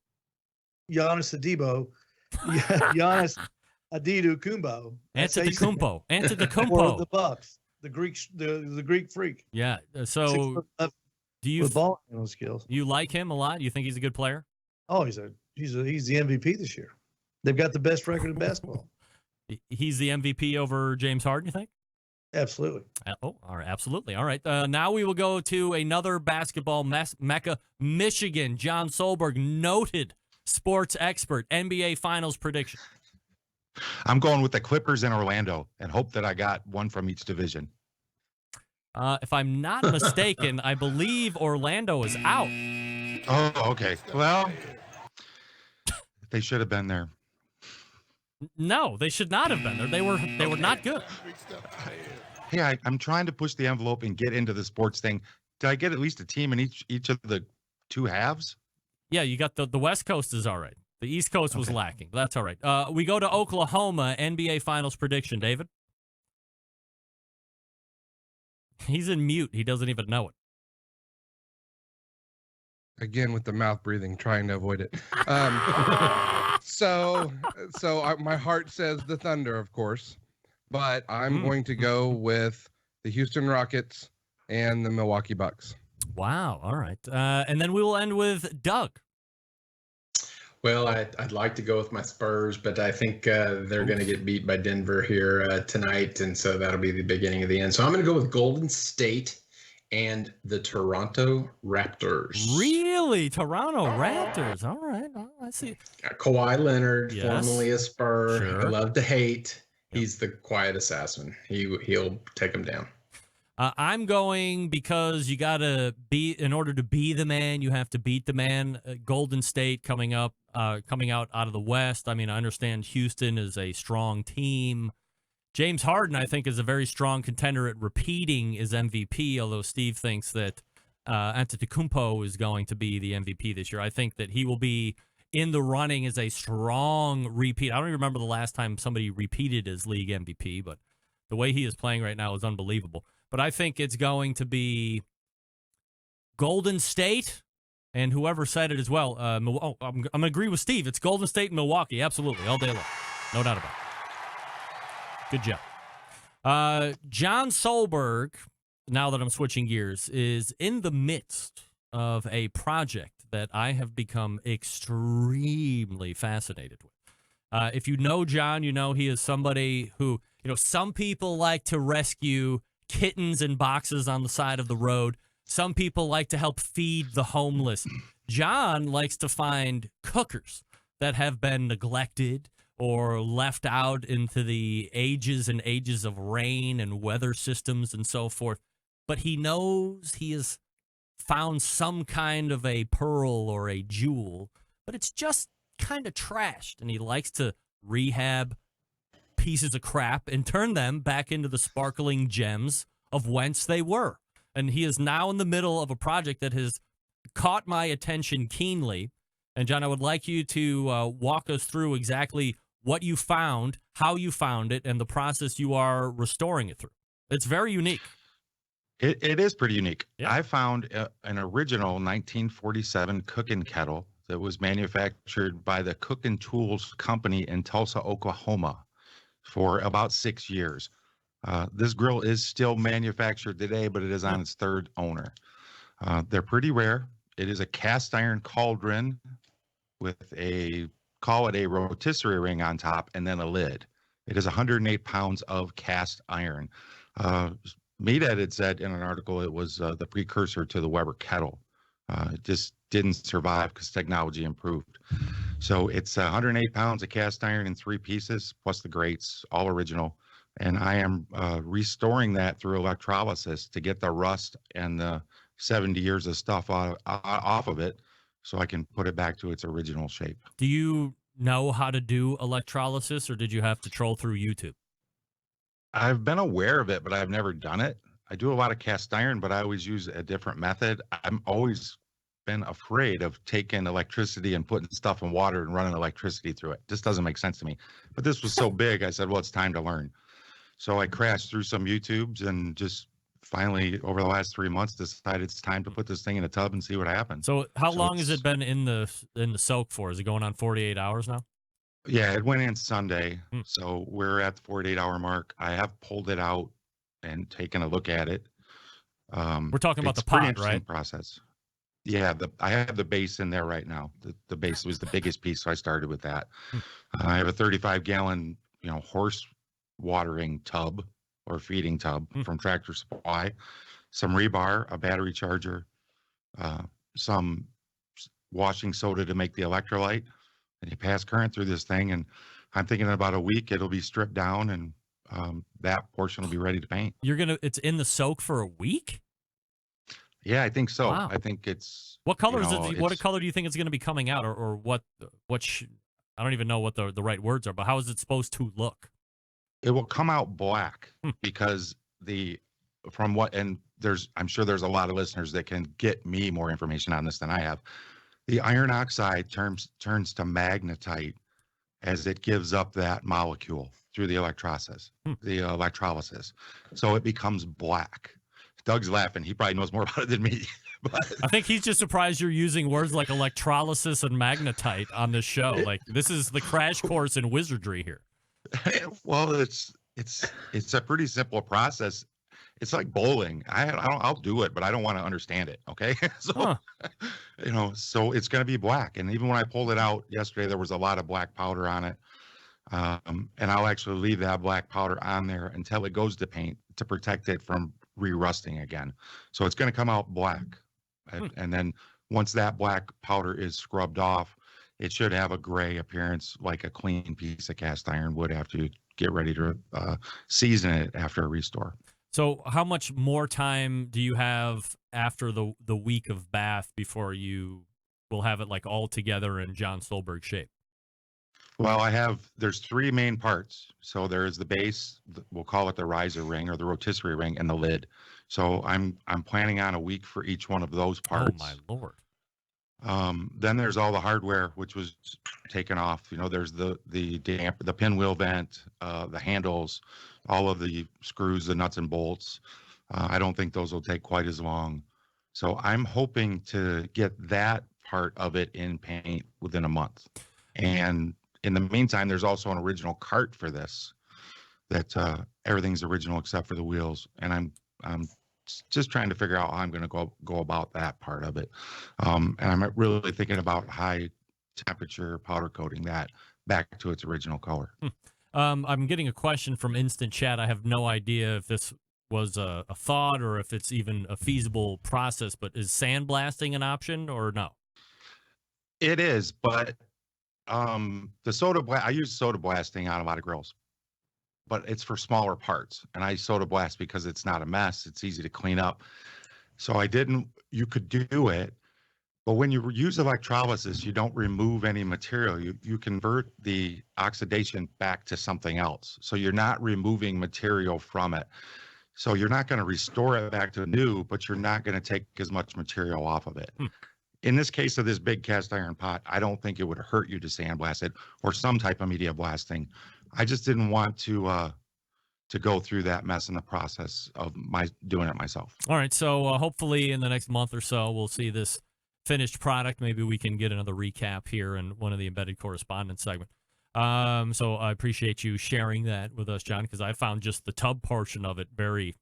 Giannis Antetokounmpo. Antetokounmpo. The Bucks. The Greek freak. Yeah. So do you ball skills? You like him a lot? You think he's a good player? Oh, he's the MVP this year. They've got the best record in basketball. He's the MVP over James Harden, you think? Absolutely. All right, absolutely. All right. Now we will go to another basketball mecca, Michigan. John Solberg, noted sports expert, NBA Finals prediction. I'm going with the Clippers in Orlando and hope that I got one from each division. If I'm not mistaken, I believe Orlando is out. Oh, okay. Well, they should have been there. No, they should not have been there. They were not good. Hey, I'm trying to push the envelope and get into the sports thing. Did I get at least a team in each of the 2 halves? Yeah, you got the West Coast is all right. The East Coast was lacking. That's all right. We go to Oklahoma, NBA Finals prediction, David. He's in mute. He doesn't even know it. Again, with the mouth breathing, trying to avoid it. My heart says the Thunder, of course, but I'm going to go with the Houston Rockets and the Milwaukee Bucks. Wow. All right. And then we will end with Doug. Well, I'd like to go with my Spurs, but I think they're going to get beat by Denver here tonight, and so that'll be the beginning of the end. So I'm going to go with Golden State and the Toronto Raptors. Really? Toronto Raptors. All right. I see. Kawhi Leonard, formerly a Spur. Sure. Love to hate. He's the quiet assassin. He'll take him down. I'm going because you got to in order to be the man, you have to beat the man. Golden State coming out of the West. I mean, I understand Houston is a strong team. James Harden, I think, is a very strong contender at repeating his MVP, although Steve thinks that Antetokounmpo is going to be the MVP this year. I think that he will be in the running as a strong repeat. I don't even remember the last time somebody repeated as league MVP, but the way he is playing right now is unbelievable. But I think it's going to be Golden State and whoever said it as well. I'm going to agree with Steve. It's Golden State and Milwaukee. Absolutely. All day long. No doubt about it. Good job. John Solberg, now that I'm switching gears, is in the midst of a project that I have become extremely fascinated with. If you know John, you know he is somebody who, some people like to rescue kittens in boxes on the side of the road. Some people like to help feed the homeless. John likes to find cookers that have been neglected or left out into the ages and ages of rain and weather systems and so forth. But he knows he has found some kind of a pearl or a jewel, but it's just kind of trashed. And he likes to rehab pieces of crap and turn them back into the sparkling gems of whence they were. And he is now in the middle of a project that has caught my attention keenly. And John, I would like you to walk us through exactly what you found, how you found it, and the process you are restoring it through. It's very unique. It is pretty unique. Yeah. I found an original 1947 cooking kettle that was manufactured by the Cooking Tools Company in Tulsa, Oklahoma for about 6 years. This grill is still manufactured today, but it is on its third owner. They're pretty rare. It is a cast iron cauldron with call it a rotisserie ring on top and then a lid. It is 108 pounds of cast iron. Meathead had said in an article it was the precursor to the Weber kettle. It just didn't survive because technology improved. So it's 108 pounds of cast iron in 3 pieces, plus the grates, all original. And I am restoring that through electrolysis to get the rust and the 70 years of stuff off of it so I can put it back to its original shape. Do you know how to do electrolysis, or did you have to troll through YouTube? I've been aware of it, but I've never done it. I do a lot of cast iron, but I always use a different method. I'm always been afraid of taking electricity and putting stuff in water and running electricity through it. Just doesn't make sense to me. But this was so big, I said, well, it's time to learn. So I crashed through some YouTubes and just finally, over the last 3 months, decided it's time to put this thing in a tub and see what happens. So how long has it been in the soak for? Is it going on 48 hours now? Yeah, it went in Sunday. So we're at the 48-hour mark. I have pulled it out and taken a look at it. We're talking about the pretty pot, interesting right? Process. Yeah, I have the base in there right now. The base was the biggest piece, so I started with that. I have a 35-gallon, horse watering tub or feeding tub from Tractor Supply, some rebar, a battery charger, some washing soda to make the electrolyte, and you pass current through this thing. And I'm thinking in about a week it'll be stripped down and that portion will be ready to paint. It's in the soak for a week? Yeah, I think so. Wow. I think it's. What color is it? What color do you think it's going to be coming out, or what? I don't even know what the right words are. But how is it supposed to look? It will come out black because I'm sure there's a lot of listeners that can get me more information on this than I have. The iron oxide turns to magnetite as it gives up that molecule through the electrolysis. So it becomes black. Doug's laughing. He probably knows more about it than me. But I think he's just surprised you're using words like electrolysis and magnetite on this show. Like, this is the crash course in wizardry here. Well, it's a pretty simple process. It's like bowling. I'll do it, but I don't want to understand it. Okay. So, so it's going to be black. And even when I pulled it out yesterday, there was a lot of black powder on it. And I'll actually leave that black powder on there until it goes to paint to protect it from re-rusting again. So it's going to come out black. And then once that black powder is scrubbed off, it should have a gray appearance like a clean piece of cast iron would after you get ready to season it after a restore. So how much more time do you have after the week of bath before you will have it like all together in John Solberg shape? Well, there's 3 main parts. So there's the base, we'll call it the riser ring or the rotisserie ring, and the lid. So I'm planning on a week for each one of those parts. Oh my Lord. Then there's all the hardware, which was taken off. There's the pinwheel vent, the handles, all of the screws, the nuts and bolts. I don't think those will take quite as long. So I'm hoping to get that part of it in paint within a month. And in the meantime, there's also an original cart for this that everything's original except for the wheels. And I'm just trying to figure out how I'm going to go about that part of it. And I'm really thinking about high temperature powder coating that back to its original color. I'm getting a question from Instant Chat. I have no idea if this was a thought or if it's even a feasible process, but is sandblasting an option or no? It is, but I use soda blasting on a lot of grills, but it's for smaller parts, and I soda blast because it's not a mess. It's easy to clean up. So you could do it, but when you use electrolysis, you don't remove any material. You convert the oxidation back to something else. So you're not removing material from it. So you're not going to restore it back to new, but you're not going to take as much material off of it. In this case of this big cast iron pot, I don't think it would hurt you to sandblast it or some type of media blasting. I just didn't want to go through that mess in the process of doing it myself. All right, so hopefully in the next month or so, we'll see this finished product. Maybe we can get another recap here in one of the embedded correspondence segment. So I appreciate you sharing that with us, John, because I found just the tub portion of it very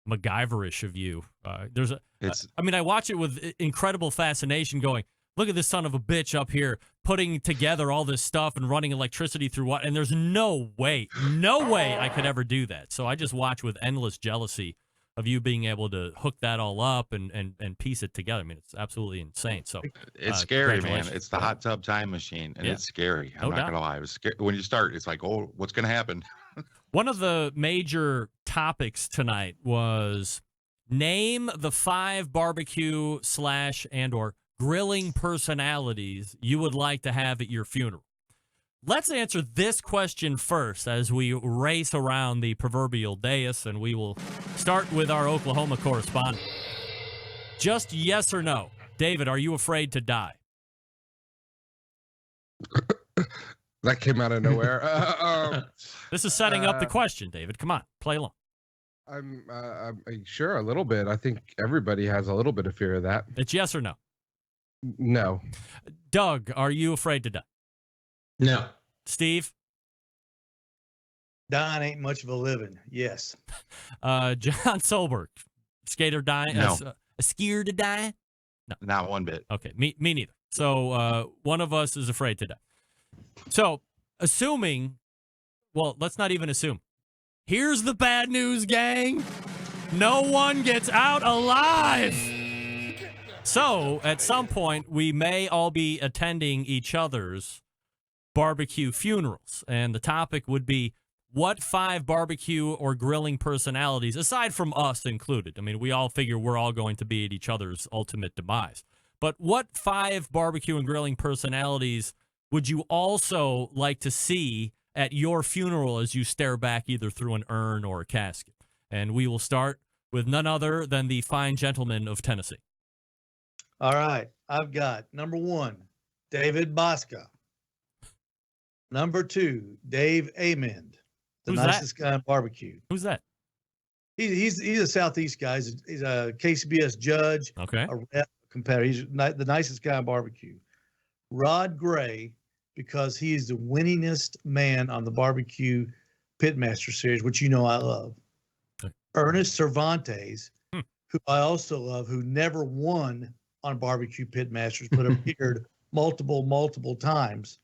MacGyverish of you. I watch it with incredible fascination going, look at this son of a bitch up here putting together all this stuff and running electricity through what, and there's no way I could ever do that. So I just watch with endless jealousy of you being able to hook that all up and piece it together. I mean, it's absolutely insane. So it's scary, man. It's the hot tub time machine, and it's scary. I'm not going to lie. It was scary. When you start, it's like, oh, what's going to happen? One of the major topics tonight was name the 5 barbecue / and/or grilling personalities you would like to have at your funeral. Let's answer this question first as we race around the proverbial dais, and we will start with our Oklahoma correspondent. Just yes or no. David, are you afraid to die? That came out of nowhere. This is setting up the question, David. Come on, play along. I'm sure a little bit. I think everybody has a little bit of fear of that. It's yes or no. No. Doug, are you afraid to die? No. Steve? Dying ain't much of a living. Yes. John Solberg, scared or die? No. Scared to die? No. Not one bit. Okay, me neither. So one of us is afraid to die. So assuming, well, let's not even assume. Here's the bad news, gang. No one gets out alive. So at some point, we may all be attending each other's barbecue funerals. And the topic would be, what 5 barbecue or grilling personalities, aside from us included, I mean, we all figure we're all going to be at each other's ultimate demise, but what 5 barbecue and grilling personalities would you also like to see at your funeral as you stare back either through an urn or a casket? And we will start with none other than the fine gentleman of Tennessee. All right. I've got number 1, David Bosca. Number 2, Dave Amend, the nicest guy in barbecue. Who's that? He's a Southeast guy. He's a KCBS judge. Okay. A rep, competitor. He's the nicest guy in barbecue. Rod Gray, because he is the winningest man on the barbecue Pitmaster series, which you know I love. Okay. Ernest Cervantes, who I also love, who never won on barbecue Pitmasters, but appeared multiple times.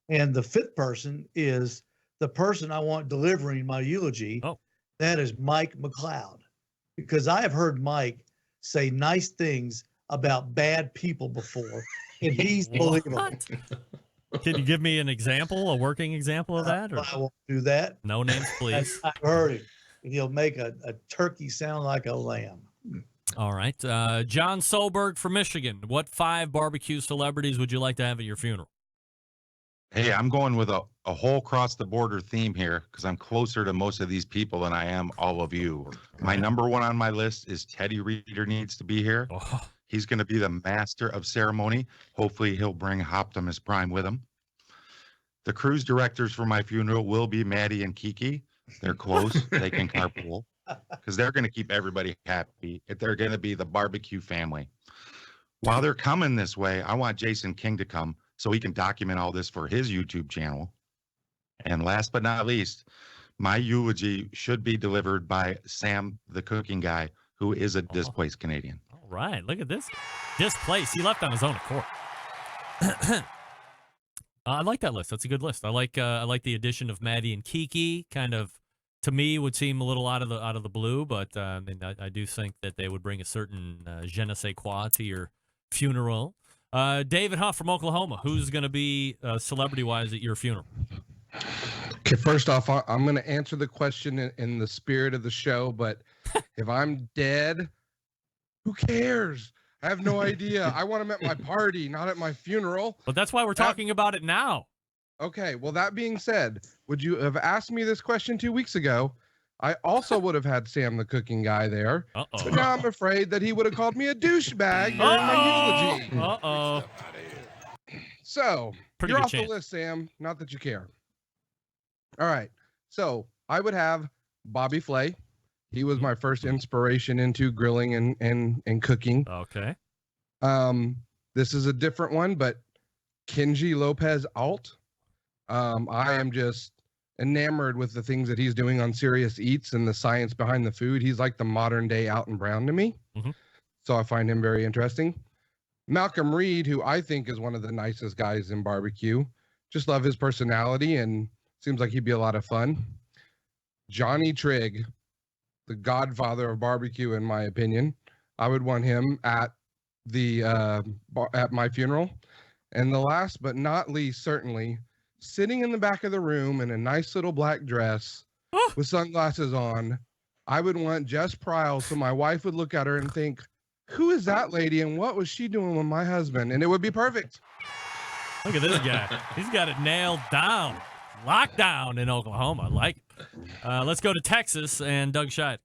And the 5th person is the person I want delivering my eulogy. Oh. That is Mike McLeod, because I have heard Mike say nice things about bad people before, and he's believable. Can you give me an example, a working example of that? Or? I won't do that. No names, please. I've heard him. And he'll make a turkey sound like a lamb. All right. John Solberg from Michigan. What 5 barbecue celebrities would you like to have at your funeral? Hey, I'm going with a whole cross the border theme here because I'm closer to most of these people than I am all of you. My number one on my list is Teddy Reader needs to be here. Oh. He's going to be the master of ceremony. Hopefully he'll bring Optimus Prime with him. The cruise directors for my funeral will be Maddie and Kiki. They're close. They can carpool because they're going to keep everybody happy. They're going to be the barbecue family. While they're coming this way, I want Jason King to come so he can document all this for his YouTube channel. And last but not least, my eulogy should be delivered by Sam, the cooking guy, who is a displaced Canadian. All right, look at this. Displaced. He left on his own accord. I like that list. That's a good list. I like the addition of Maddie and Kiki. Kind of, to me, would seem a little out of the blue, but I do think that they would bring a certain je ne sais quoi to your funeral. David Huff from Oklahoma. Who's going to be celebrity-wise at your funeral? Okay, first off, I'm going to answer the question in the spirit of the show, but if I'm dead, who cares? I have no idea. I want him at my party, not at my funeral. But that's why we're talking about it now. Okay, well, that being said, would you have asked me this question 2 weeks ago? I also would have had Sam the cooking guy there. Uh-oh. But now I'm afraid that he would have called me a douchebag during my eulogy. Uh-oh. So, Pretty you're good off chance. the list, Sam. Not that you care. All right. So, I would have Bobby Flay. He was my first inspiration into grilling and cooking. Okay. This is a different one, but Kenji Lopez Alt. I am just enamored with the things that he's doing on Serious Eats and the science behind the food. He's like the modern day Alton Brown to me. Mm-hmm. So I find him very interesting. Malcolm Reed, who I think is one of the nicest guys in barbecue. Just love his personality and seems like he'd be a lot of fun. Johnny Trigg, the godfather of barbecue, in my opinion. I would want him at the at my funeral. And the last but not least, certainly, sitting in the back of the room in a nice little black dress with sunglasses on, I would want Jess Pryles so my wife would look at her and think, who is that lady and what was she doing with my husband? And it would be perfect. Look at this guy. He's got it nailed down. Locked down in Oklahoma. I like it. Let's go to Texas and Doug Scheid.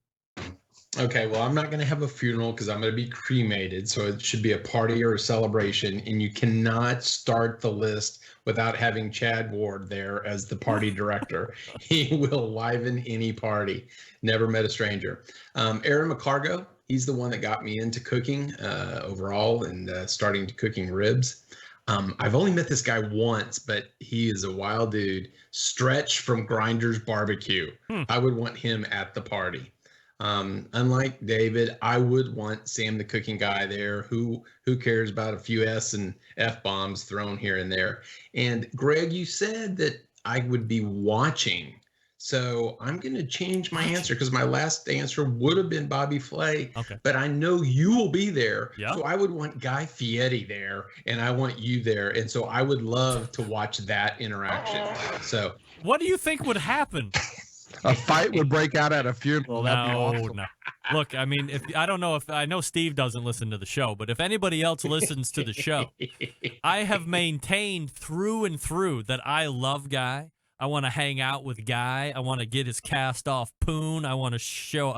Okay, well, I'm not going to have a funeral because I'm going to be cremated, so it should be a party or a celebration, and you cannot start the list without having Chad Ward there as the party director. He will liven any party. Never met a stranger. Aaron McCargo, he's the one that got me into cooking overall and starting to cooking ribs. I've only met this guy once, but he is a wild dude. Stretch from Grinders Barbecue. I would want him at the party. Unlike David, I would want Sam the cooking guy there. Who cares about a few S and F bombs thrown here and there? And Greg, you said that I would be watching. So I'm going to change my answer because my last answer would have been Bobby Flay. Okay. But I know you will be there. Yeah. So I would want Guy Fieri there and I want you there. And so I would love to watch that interaction. So what do you think would happen? A fight would break out at a funeral. That'd be awesome. No. Look, I mean, I know Steve doesn't listen to the show, but if anybody else listens to the show, I have maintained through and through that I love Guy. I want to hang out with Guy. I want to get his cast off poon. I want to show,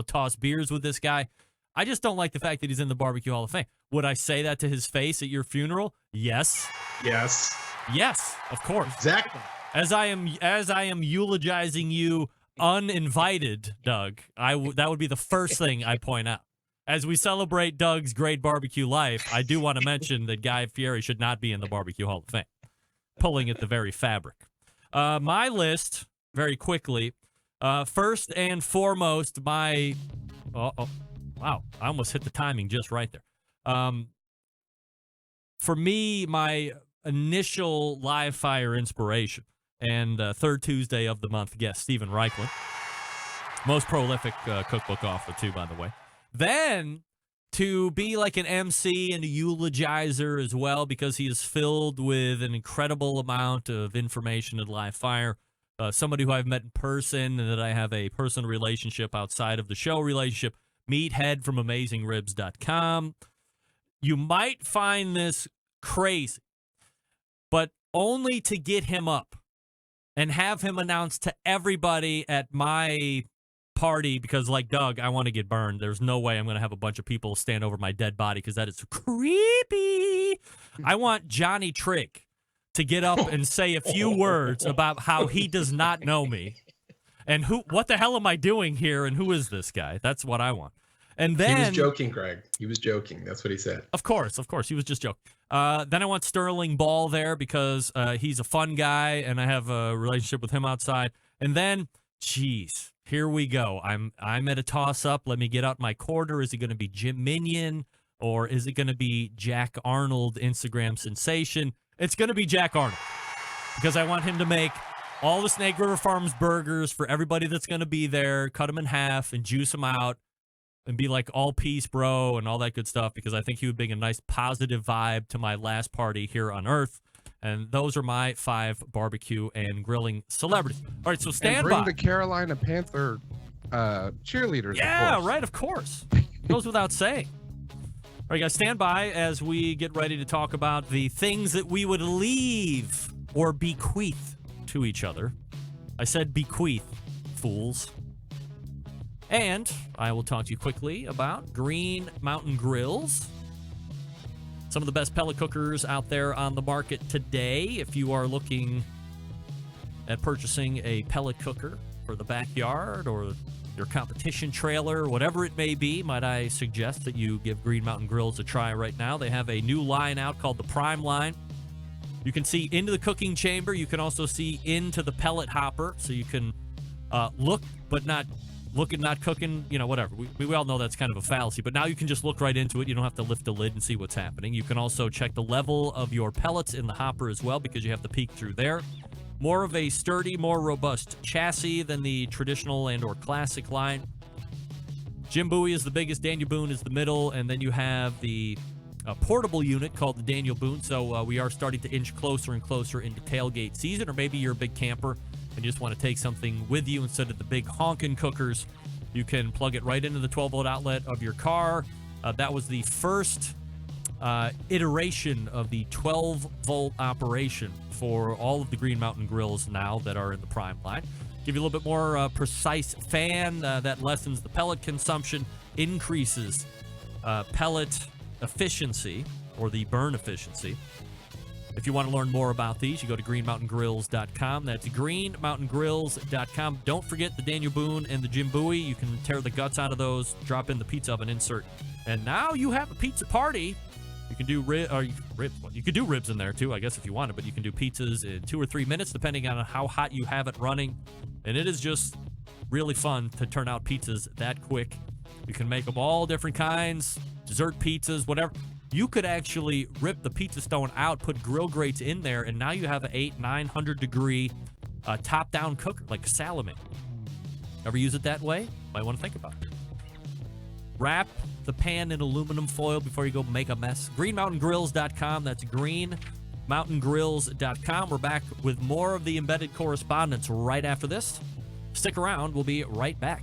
toss beers with this guy. I just don't like the fact that he's in the Barbecue Hall of Fame. Would I say that to his face at your funeral? Yes. Yes. Yes, of course. Exactly. As I am eulogizing you uninvited, Doug, that would be the first thing I point out. As we celebrate Doug's great barbecue life, I do want to mention that Guy Fieri should not be in the Barbecue Hall of Fame, pulling at the very fabric. My list, very quickly, first and foremost, wow, I almost hit the timing just right there. For me, my initial live fire inspiration and third Tuesday of the month guest, Stephen Reichland. Most prolific cookbook author, too, by the way. Then to be like an MC and a eulogizer as well, because he is filled with an incredible amount of information at live fire. Somebody who I've met in person and that I have a personal relationship outside of the show relationship. Meathead from AmazingRibs.com. You might find this crazy, but only to get him up and have him announce to everybody at my party, because like Doug, I want to get burned. There's no way I'm going to have a bunch of people stand over my dead body because that is creepy. I want Johnny Trick to get up and say a few words about how he does not know me and what the hell am I doing here and who is this guy? That's what I want. And then he was joking, Greg. He was joking. That's what he said. Of course. He was just joking. Then I want Sterling Ball there because he's a fun guy and I have a relationship with him outside. And then, geez, here we go. I'm at a toss-up. Let me get out my quarter. Is it going to be Jim Minion or is it going to be Jack Arnold, Instagram sensation? It's going to be Jack Arnold because I want him to make all the Snake River Farms burgers for everybody that's going to be there, cut them in half and juice them out. And be like, all peace, bro, and all that good stuff, because I think he would bring a nice positive vibe to my last party here on Earth. And those are my 5 barbecue and grilling celebrities. All right, so stand and bring by. the Carolina Panther cheerleaders. Yeah, right, of course. Goes without saying. All right, guys, stand by as we get ready to talk about the things that we would leave or bequeath to each other. I said bequeath, fools. And I will talk to you quickly about Green Mountain Grills. Some of the best pellet cookers out there on the market today. If you are looking at purchasing a pellet cooker for the backyard or your competition trailer, whatever it may be, might I suggest that you give Green Mountain Grills a try right now. They have a new line out called the Prime line. You can see into the cooking chamber. You can also see into the pellet hopper, so you can look but not looking, not cooking, whatever. We all know that's kind of a fallacy, but now you can just look right into it. You don't have to lift the lid and see what's happening. You can also check the level of your pellets in the hopper as well, because you have to peek through there. More of a sturdy, more robust chassis than the traditional and or classic line. Jim Bowie is the biggest, Daniel Boone is the middle, and then you have the portable unit called the Daniel Boone. So we are starting to inch closer and closer into tailgate season, or maybe you're a big camper and you just want to take something with you instead of the big honking cookers. You can plug it right into the 12-volt outlet of your car. That was the first iteration of the 12-volt operation for all of the Green Mountain Grills now that are in the Prime line. Give you a little bit more precise fan that lessens the pellet consumption, increases pellet efficiency or the burn efficiency. If you want to learn more about these, you go to greenmountaingrills.com. That's greenmountaingrills.com. Don't forget the Daniel Boone and the Jim Bowie. You can tear the guts out of those, drop in the pizza oven insert, and now you have a pizza party. You can do ribs. You could do ribs in there too, I guess, if you wanted, but you can do pizzas in 2 or 3 minutes, depending on how hot you have it running. And it is just really fun to turn out pizzas that quick. You can make them all different kinds, dessert pizzas, whatever. You could actually rip the pizza stone out, put grill grates in there, and now you have an 800-900 degree top-down cooker, like a salamander. Ever use it that way? Might want to think about it. Wrap the pan in aluminum foil before you go make a mess. greenmountaingrills.com. That's greenmountaingrills.com. We're back with more of the embedded correspondence right after this. Stick around. We'll be right back.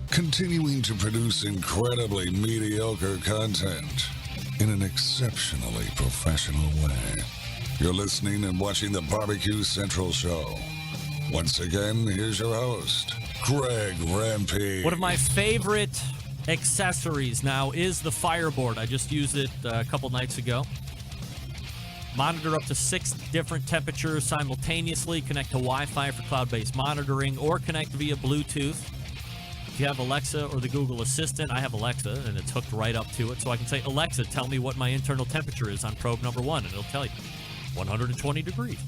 Continuing to produce incredibly mediocre content in an exceptionally professional way. You're listening and watching the Barbecue Central Show. Once again, here's your host, Greg Rampey. One of my favorite accessories now is the Fireboard. I just used it a couple nights ago. Monitor up to 6 different temperatures simultaneously, connect to Wi-Fi for cloud-based monitoring, or connect via Bluetooth. If you have Alexa or the Google Assistant, I have Alexa, and it's hooked right up to it. So I can say, Alexa, tell me what my internal temperature is on probe number 1, and it'll tell you 120 degrees.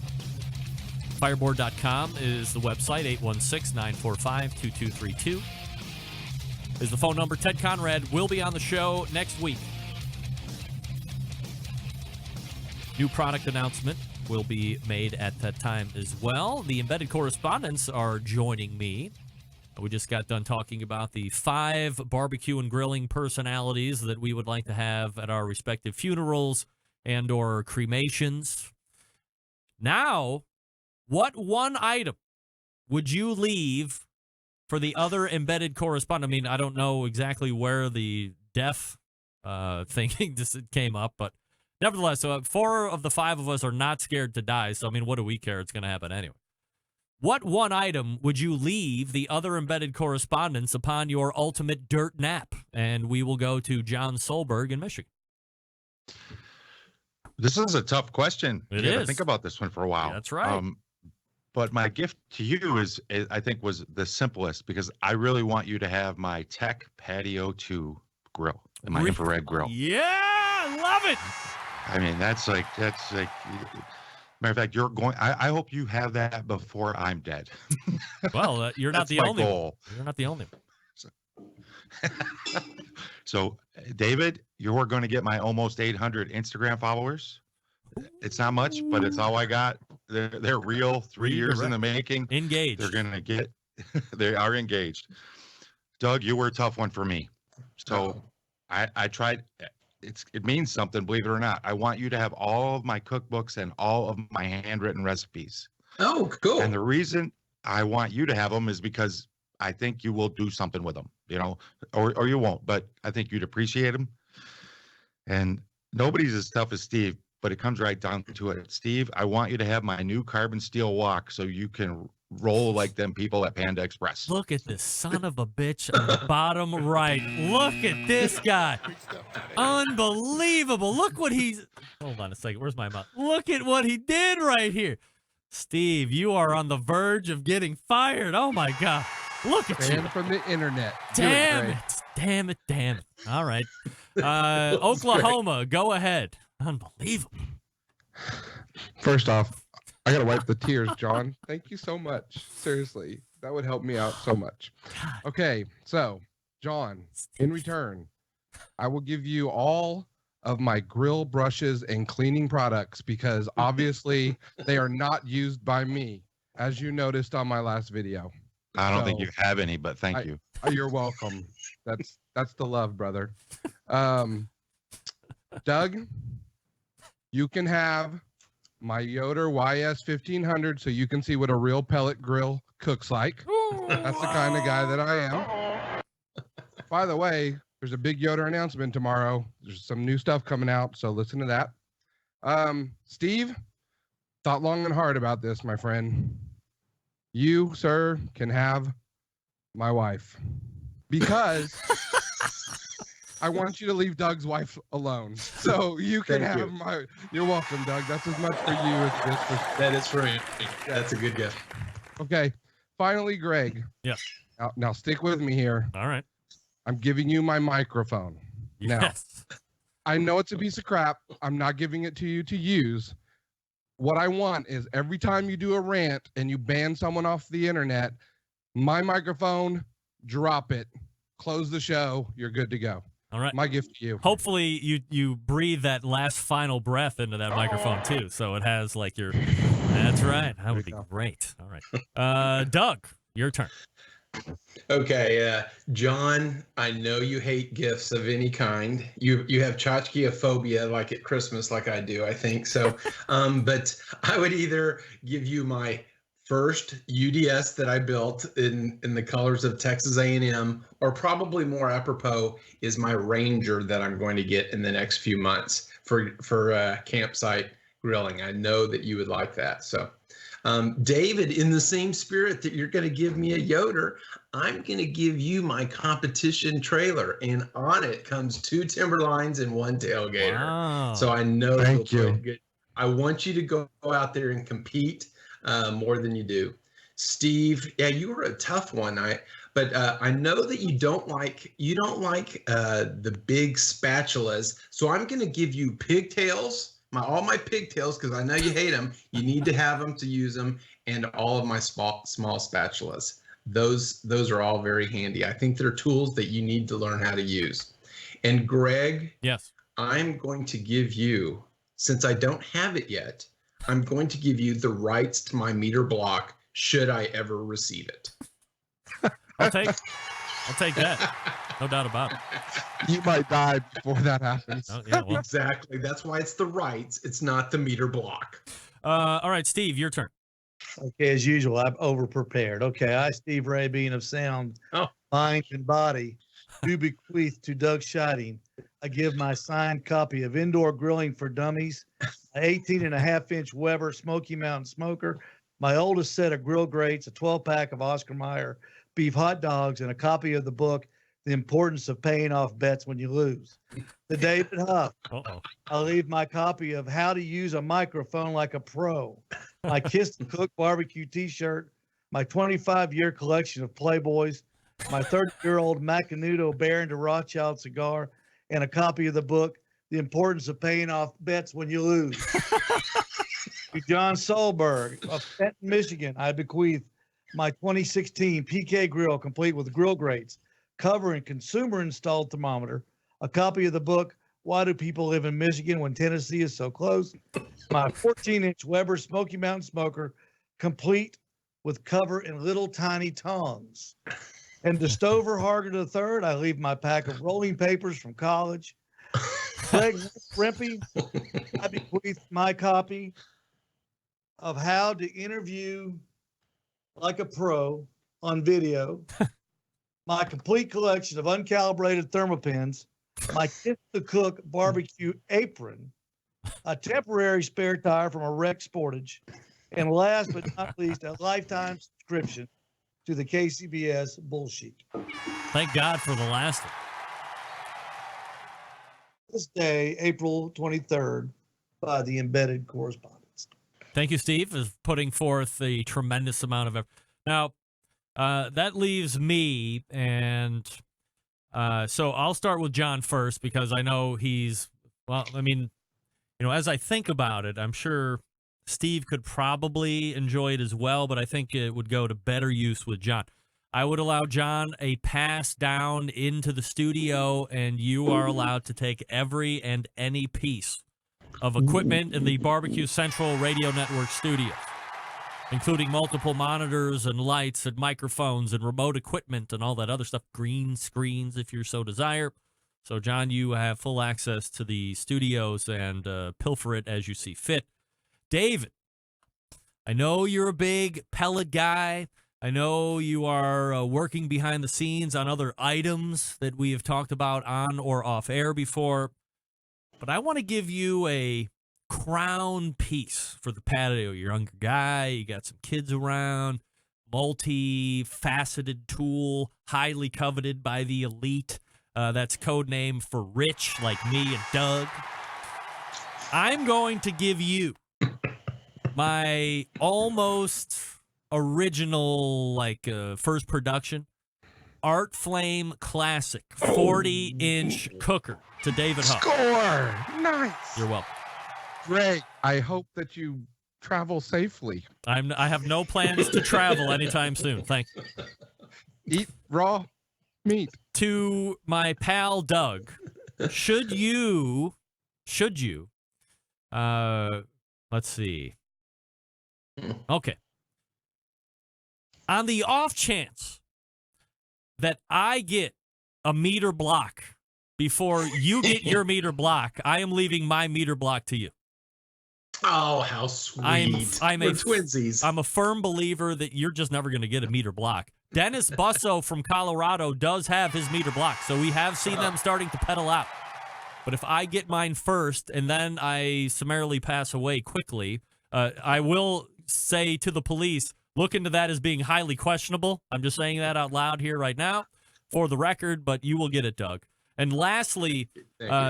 Fireboard.com is the website. 816-945-2232 is the phone number. Ted Conrad will be on the show next week. New product announcement will be made at that time as well. The embedded correspondents are joining me We just got done talking about the 5 barbecue and grilling personalities that we would like to have at our respective funerals and or cremations. Now, what one item would you leave for the other embedded correspondent? I mean, I don't know exactly where the death thinking this came up, but nevertheless, so 4 of the 5 of us are not scared to die. So, I mean, what do we care? It's going to happen anyway. What one item would you leave the other embedded correspondents upon your ultimate dirt nap? And we will go to John Solberg in Michigan. This is a tough question. It You gotta is. think about this one for a while. Yeah, that's right. But my gift to you is, I think, was the simplest, because I really want you to have my Tech Patio 2 grill, my infrared grill. Yeah, I love it. I mean, that's like, matter of fact, you're going, I hope you have that before I'm dead. Well, you're not That's the my only goal. one. You're not the only one. So, David, you're going to get my almost 800 Instagram followers. It's not much, but it's all I got. They're real. 3 years in the making. Engaged. They're going to get, they are engaged. Doug, you were a tough one for me. So I tried. It means something, believe it or not. I want you to have all of my cookbooks and all of my handwritten recipes. Oh, cool. And the reason I want you to have them is because I think you will do something with them, or you won't, but I think you'd appreciate them. And nobody's as tough as Steve, but it comes right down to it. Steve, I want you to have my new carbon steel wok so you can roll like them people at Panda Express. Look at this son of a bitch on the bottom right. Look at this guy. Unbelievable. Look what he's... Hold on a second. Where's my mouth? Look at what he did right here. Steve, you are on the verge of getting fired. Oh, my God. Look at you. Banned from the internet. Damn it. All right. Oklahoma, go ahead. Unbelievable. First off, I gotta wipe the tears, John. Thank you so much. Seriously, that would help me out so much. Okay, so John, in return, I will give you all of my grill brushes and cleaning products because obviously they are not used by me, as you noticed on my last video. I don't think you have any, but thank you. You're welcome. That's the love, brother. Doug, you can have my Yoder YS 1500 so you can see what a real pellet grill cooks like. That's the kind of guy that I am. By the way, there's a big Yoder announcement tomorrow. There's some new stuff coming out, so listen to that. Steve, thought long and hard about this, my friend. You, sir, can have my wife because I want you to leave Doug's wife alone. So you can Thank have you. my... You're welcome, Doug. That's as much for you as it is for... That is for me. That's a good gift. Okay. Finally, Greg. Yes. Now stick with me here. All right. I'm giving you my microphone. Yes. Now, I know it's a piece of crap. I'm not giving it to you to use. What I want is every time you do a rant and you ban someone off the internet, my microphone, drop it, close the show, you're good to go. All right. My gift to you. Hopefully you breathe that last final breath into that microphone too, so it has like your... That's right. That would be great. All right. Doug, your turn. Okay, John, I know you hate gifts of any kind. You have tchotchkeophobia like at Christmas, like I do, I think. So, but I would either give you my first UDS that I built in the colors of Texas A&M, or probably more apropos is my Ranger that I'm going to get in the next few months for campsite grilling. I know that you would like that. So, David, in the same spirit that you're going to give me a Yoder, I'm going to give you my competition trailer, and on it comes 2 Timberlines and 1 tailgater. Wow. So I know Thank you'll you. play good. I want you to go out there and compete more than you do. Steve, yeah, you were a tough one. But I know that you don't like the big spatulas. So I'm going to give you pigtails. All my pigtails, because I know you hate them. You need to have them to use them, and all of my small spatulas. Those are all very handy. I think they're tools that you need to learn how to use. And Greg, yes, I'm going to give you, since I don't have it yet, I'm going to give you the rights to my meter block should I ever receive it. I'll take that. No doubt about it. You might die before that happens. Oh, yeah, well. Exactly. That's why it's the rights. It's not the meter block. All right, Steve, your turn. Okay, as usual, I'm over prepared. Okay, I, Steve Ray, being of sound, mind, and body, do bequeath to Doug Scheiding. I give my signed copy of Indoor Grilling for Dummies, an 18.5-inch Weber Smoky Mountain Smoker, my oldest set of grill grates, a 12-pack of Oscar Mayer beef hot dogs, and a copy of the book, The Importance of Paying Off Bets When You Lose. To David Huff, I'll leave my copy of How to Use a Microphone Like a Pro, my Kiss the Cook barbecue t-shirt, my 25-year collection of Playboys, my 30-year-old Macanudo Baron de Rothschild cigar, and a copy of the book, The Importance of Paying Off Bets When You Lose. To John Solberg of Fenton, Michigan, I bequeath my 2016 PK grill complete with grill grates, cover and consumer installed thermometer, a copy of the book, Why Do People Live in Michigan When Tennessee is So Close, my 14-inch Weber Smoky Mountain Smoker, complete with cover and little tiny tongs. And to Stover Harger III, I leave my pack of rolling papers from college. Greg Rempe, I bequeath my copy of How to Interview Like a Pro on video, my complete collection of uncalibrated thermopins, my Kiss the Cook barbecue apron, a temporary spare tire from a Rex Sportage, and last but not least, a lifetime subscription to the KCBS Bullshit. Thank God for the last one. This day, April 23rd, by the Embedded Correspondents. Thank you, Steve, for putting forth a tremendous amount of effort. Now, that leaves me, and so I'll start with John first because I know he's, well, I mean, you know, as I think about it, I'm sure Steve could probably enjoy it as well, but I think it would go to better use with John. I would allow John a pass down into the studio, and you are allowed to take every and any piece of equipment in the Barbecue Central Radio Network studios, including multiple monitors and lights and microphones and remote equipment and all that other stuff, green screens if you so desire. So, John, you have full access to the studios and pilfer it as you see fit. David, I know you're a big pellet guy. I know you are working behind the scenes on other items that we have talked about on or off air before, but I want to give you a crown piece for the patio. You're a younger guy, you got some kids around, multi-faceted tool, highly coveted by the elite. That's code name for rich, like me and Doug. I'm going to give you my almost original, like, first production Art Flame Classic 40-inch cooker to David Huff. Score! Nice. You're welcome. Great. I hope that you travel safely. I have no plans to travel anytime soon. Thank you. Eat raw meat. To my pal Doug, should you, let's see. Okay. On the off chance that I get a meter block before you get your meter block, I am leaving my meter block to you. Oh, how sweet. We're twinsies. I'm a firm believer that you're just never going to get a meter block. Dennis Busso from Colorado does have his meter block, so we have seen them starting to pedal out. But if I get mine first and then I summarily pass away quickly, I will say to the police, look into that as being highly questionable. I'm just saying that out loud here right now for the record, but you will get it, Doug. And lastly,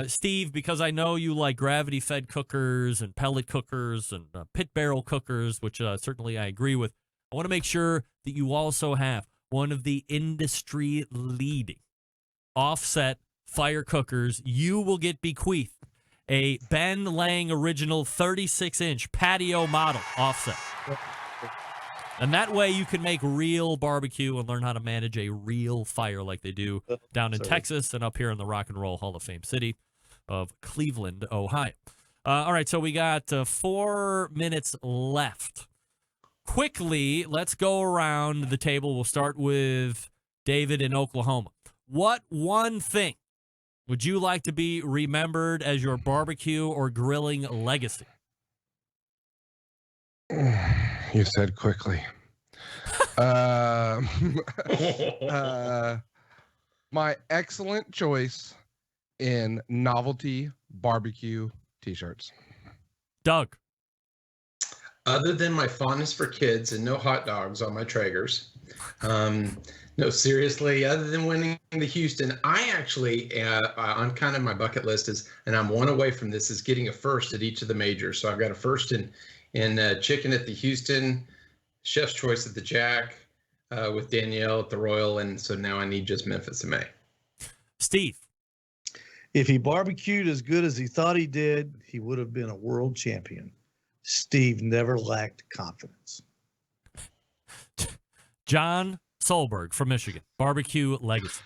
Steve, because I know you like gravity-fed cookers and pellet cookers and pit barrel cookers, which certainly I agree with, I want to make sure that you also have one of the industry-leading offset fire cookers. You will get bequeathed a Ben Lang original 36-inch patio model offset. And that way you can make real barbecue and learn how to manage a real fire like they do down in Texas and up here in the Rock and Roll Hall of Fame city of Cleveland, Ohio. All right, so we got 4 minutes left. Quickly, let's go around the table. We'll start with David in Oklahoma. What one thing would you like to be remembered as your barbecue or grilling legacy? You said quickly. My excellent choice in novelty barbecue t-shirts. Doug. Other than my fondness for kids and no hot dogs on my Traegers, no, seriously, other than winning the Houston, I actually, on kind of my bucket list is, and I'm one away from this, is getting a first at each of the majors. So I've got a first in chicken at the Houston, Chef's Choice at the Jack, with Danielle at the Royal, and so now I need just Memphis in May. Steve. If he barbecued as good as he thought he did, he would have been a world champion. Steve never lacked confidence. John Solberg from Michigan, barbecue legacy.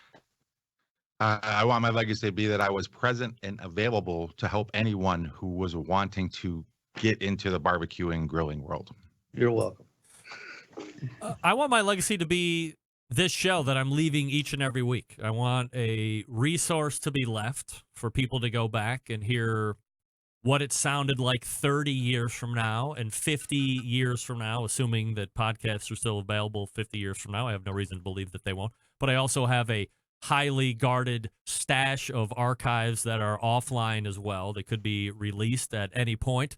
I want my legacy to be that I was present and available to help anyone who was wanting to get into the barbecue and grilling world. You're welcome. I want my legacy to be this show that I'm leaving each and every week. I want a resource to be left for people to go back and hear what it sounded like 30 years from now and 50 years from now, assuming that podcasts are still available 50 years from now. I have no reason to believe that they won't. But I also have a highly guarded stash of archives that are offline as well that could be released at any point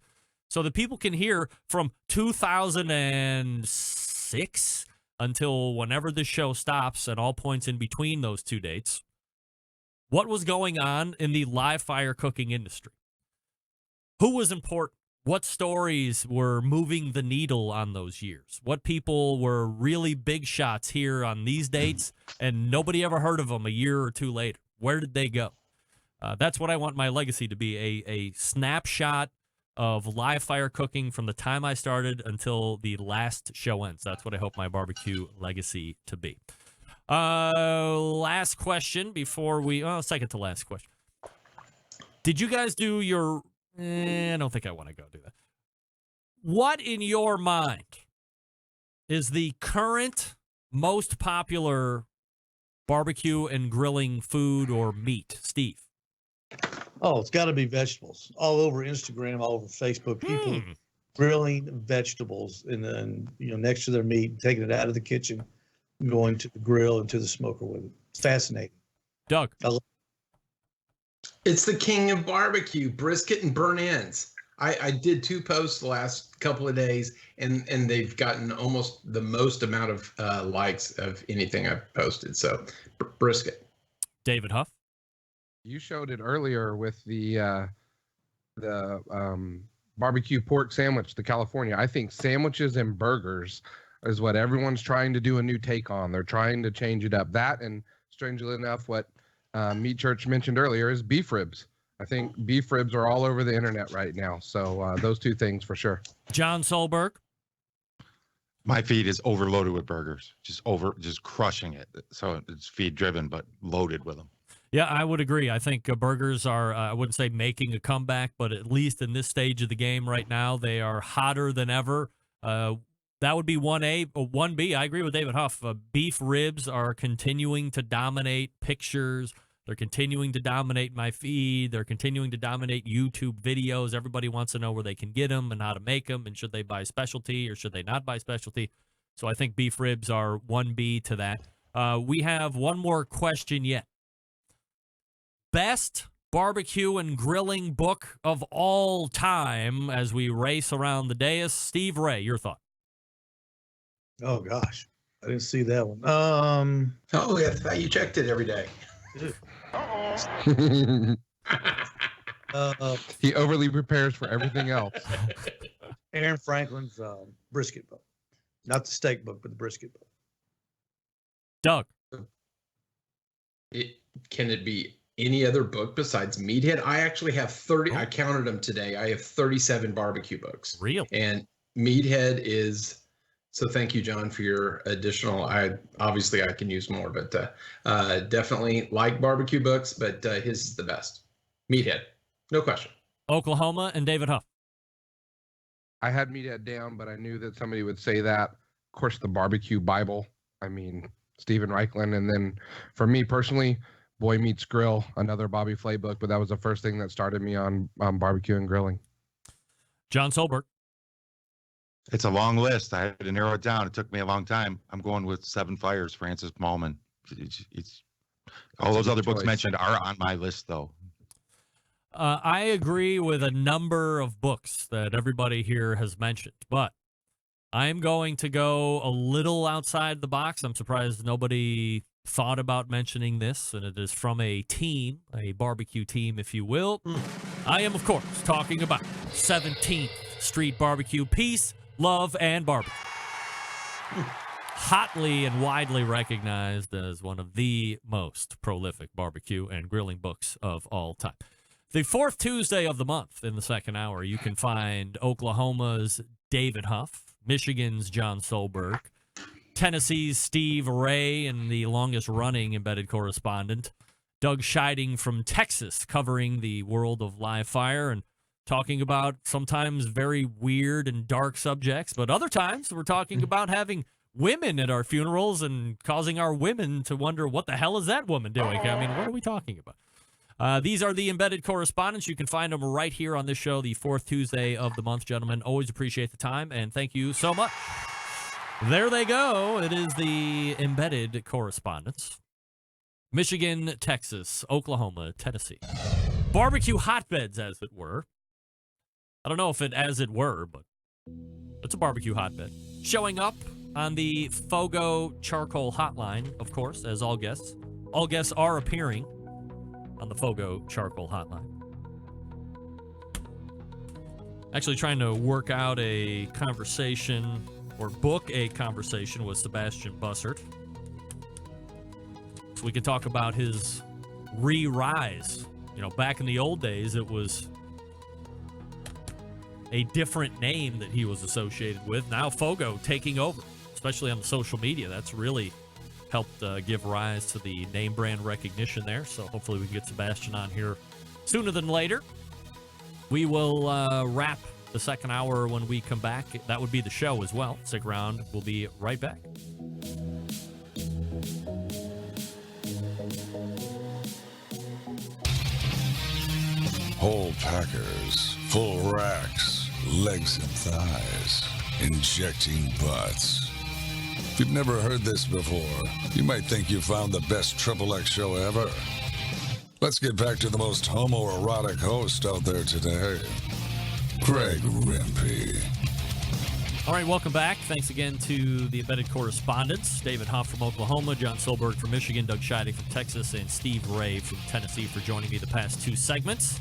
so that people can hear from 2006 until whenever this show stops at all points in between those two dates, what was going on in the live fire cooking industry. Who was important? What stories were moving the needle on those years? What people were really big shots here on these dates and nobody ever heard of them a year or two later? Where did they go? That's what I want my legacy to be, a snapshot of live fire cooking from the time I started until the last show ends. That's what I hope my barbecue legacy to be. Last question before second to last question. Did you guys do your... I don't think I want to go do that. What, in your mind, is the current most popular barbecue and grilling food or meat? Steve? Oh, it's got to be vegetables. All over Instagram, all over Facebook, people grilling vegetables and then, next to their meat, taking it out of the kitchen, going to the grill and to the smoker with it. It's fascinating. Doug? It's the king of barbecue, brisket and burnt ends. I did 2 posts the last couple of days, and they've gotten almost the most amount of likes of anything I've posted. So, brisket. David Huff? You showed it earlier with the barbecue pork sandwich, the California. I think sandwiches and burgers is what everyone's trying to do a new take on. They're trying to change it up. That, and strangely enough, what Meat Church mentioned earlier is beef ribs. I think beef ribs are all over the internet right now. So those two things for sure. John Solberg? My feed is overloaded with burgers, just crushing it. So it's feed driven, but loaded with them. Yeah, I would agree. I think burgers are, I wouldn't say making a comeback, but at least in this stage of the game right now, they are hotter than ever. That would be 1A. 1B, I agree with David Huff. Beef ribs are continuing to dominate pictures. They're continuing to dominate my feed. They're continuing to dominate YouTube videos. Everybody wants to know where they can get them and how to make them, and should they buy specialty or should they not buy specialty. So I think beef ribs are 1B to that. We have one more question yet. Best barbecue and grilling book of all time as we race around the dais. Steve Ray, your thought. Oh, gosh. I didn't see that one. Oh, that's how you checked it every day. He overly prepares for everything else. Aaron Franklin's brisket book. Not the steak book, but the brisket book. Doug. Can it be any other book besides Meathead? I actually have 30. I counted them today. I have 37 barbecue books. Real. And Meathead is... So thank you, John, for your additional. I can use more, but definitely like barbecue books, but his is the best. Meathead, no question. Oklahoma and David Huff. I had Meathead down, but I knew that somebody would say that. Of course, the Barbecue Bible. I mean, Steven Reichlin. And then for me personally, Boy Meets Grill, another Bobby Flay book, but that was the first thing that started me on barbecue and grilling. John Solberg. It's a long list. I had to narrow it down. It took me a long time. I'm going with Seven Fires, Francis Mallman. It's all those other books mentioned are on my list, though. I agree with a number of books that everybody here has mentioned, but I'm going to go a little outside the box. I'm surprised nobody thought about mentioning this, and it is from a team, a barbecue team, if you will. I am, of course, talking about 17th Street Barbecue. Peace, love, and barbecue. Hotly and widely recognized as one of the most prolific barbecue and grilling books of all time. The fourth Tuesday of the month in the second hour, you can find Oklahoma's David Huff, Michigan's John Solberg, Tennessee's Steve Ray, and the longest-running embedded correspondent, Doug Scheiding from Texas, covering the world of live fire and talking about sometimes very weird and dark subjects, but other times we're talking about having women at our funerals and causing our women to wonder, what the hell is that woman doing? I mean, what are we talking about? These are the embedded correspondents. You can find them right here on this show, the fourth Tuesday of the month, gentlemen. Always appreciate the time, and thank you so much. There they go. It is the embedded correspondents. Michigan, Texas, Oklahoma, Tennessee. Barbecue hotbeds, as it were. I don't know if it as it were, but it's a barbecue hotbed. Showing up on the Fogo Charcoal Hotline, of course, as all guests. All guests are appearing on the Fogo Charcoal Hotline. Actually trying to work out a conversation or book a conversation with Sebastian Bussert. So we can talk about his re-rise. You know, back in the old days, it was a different name that he was associated with. Now Fogo taking over, especially on the social media. That's really helped give rise to the name brand recognition there. So hopefully we can get Sebastian on here sooner than later. We will wrap the second hour when we come back. That would be the show as well. Stick around. We'll be right back. Whole packers, full racks, legs and thighs, injecting butts. If you've never heard this before, you might think you found the best XXX show ever. Let's get back to the most homoerotic host out there today, Greg Rempe. All right, welcome back. Thanks again to the embedded correspondents, David Huff from Oklahoma, John Solberg from Michigan, Doug Scheiding from Texas, and Steve Ray from Tennessee for joining me the past two segments.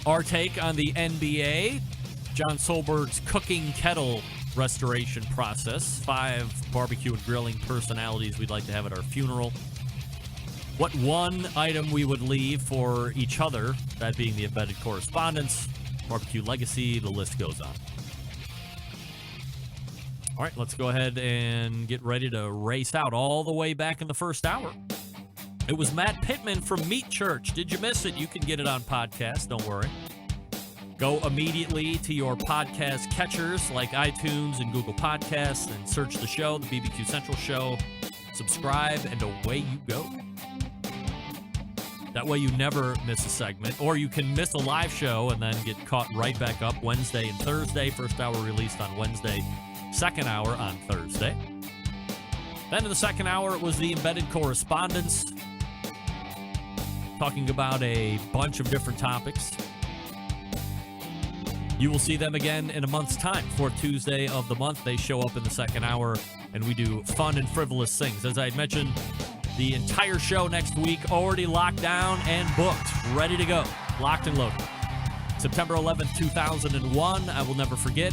Our take on the NBA, John Solberg's cooking kettle restoration process, 5 barbecue and grilling personalities we'd like to have at our funeral. What one item we would leave for each other, that being the embedded correspondence, barbecue legacy, the list goes on. All right, let's go ahead and get ready to race out all the way back in the first hour. It was Matt Pittman from Meat Church. Did you miss it? You can get it on podcast, don't worry. Go immediately to your podcast catchers like iTunes and Google Podcasts and search the show, the BBQ Central Show. Subscribe, and away you go. That way you never miss a segment, or you can miss a live show and then get caught right back up Wednesday and Thursday. First hour released on Wednesday, second hour on Thursday. Then in the second hour, it was the embedded correspondence, talking about a bunch of different topics. You will see them again in a month's time. Fourth Tuesday of the month, they show up in the second hour, and we do fun and frivolous things. As I had mentioned, the entire show next week already locked down and booked, ready to go, locked and loaded. September 11th, 2001, I will never forget.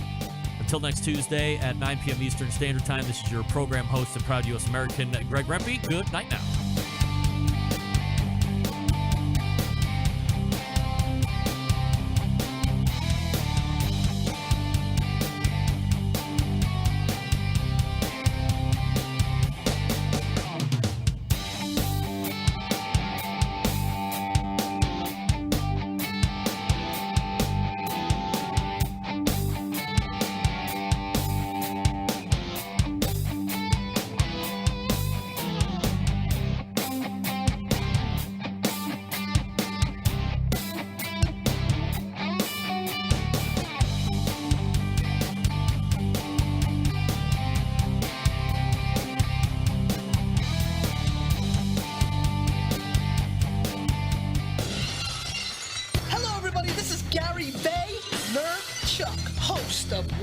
Until next Tuesday at 9 p.m. Eastern Standard Time, this is your program host and proud U.S. American, Greg Rempe. Good night now.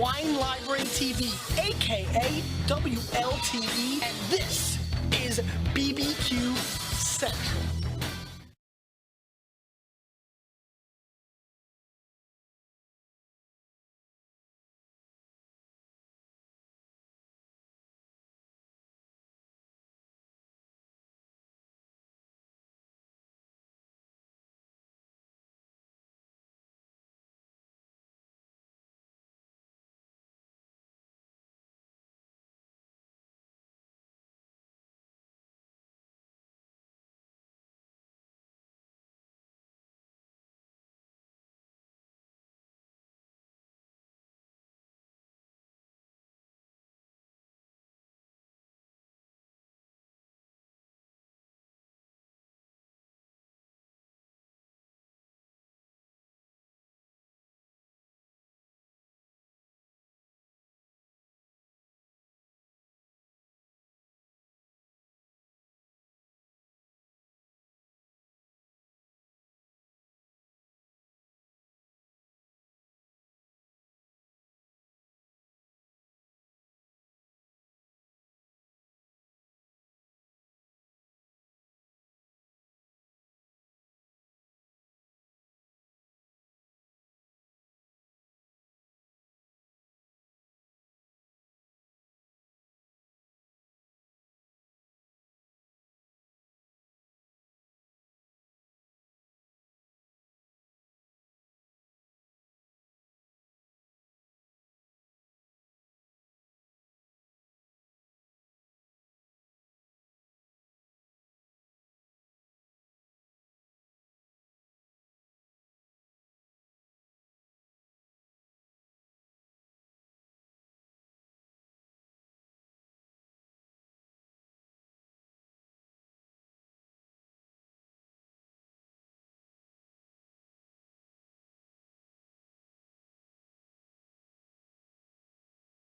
Wine Library TV, aka WLTV, and this is BBQ Central.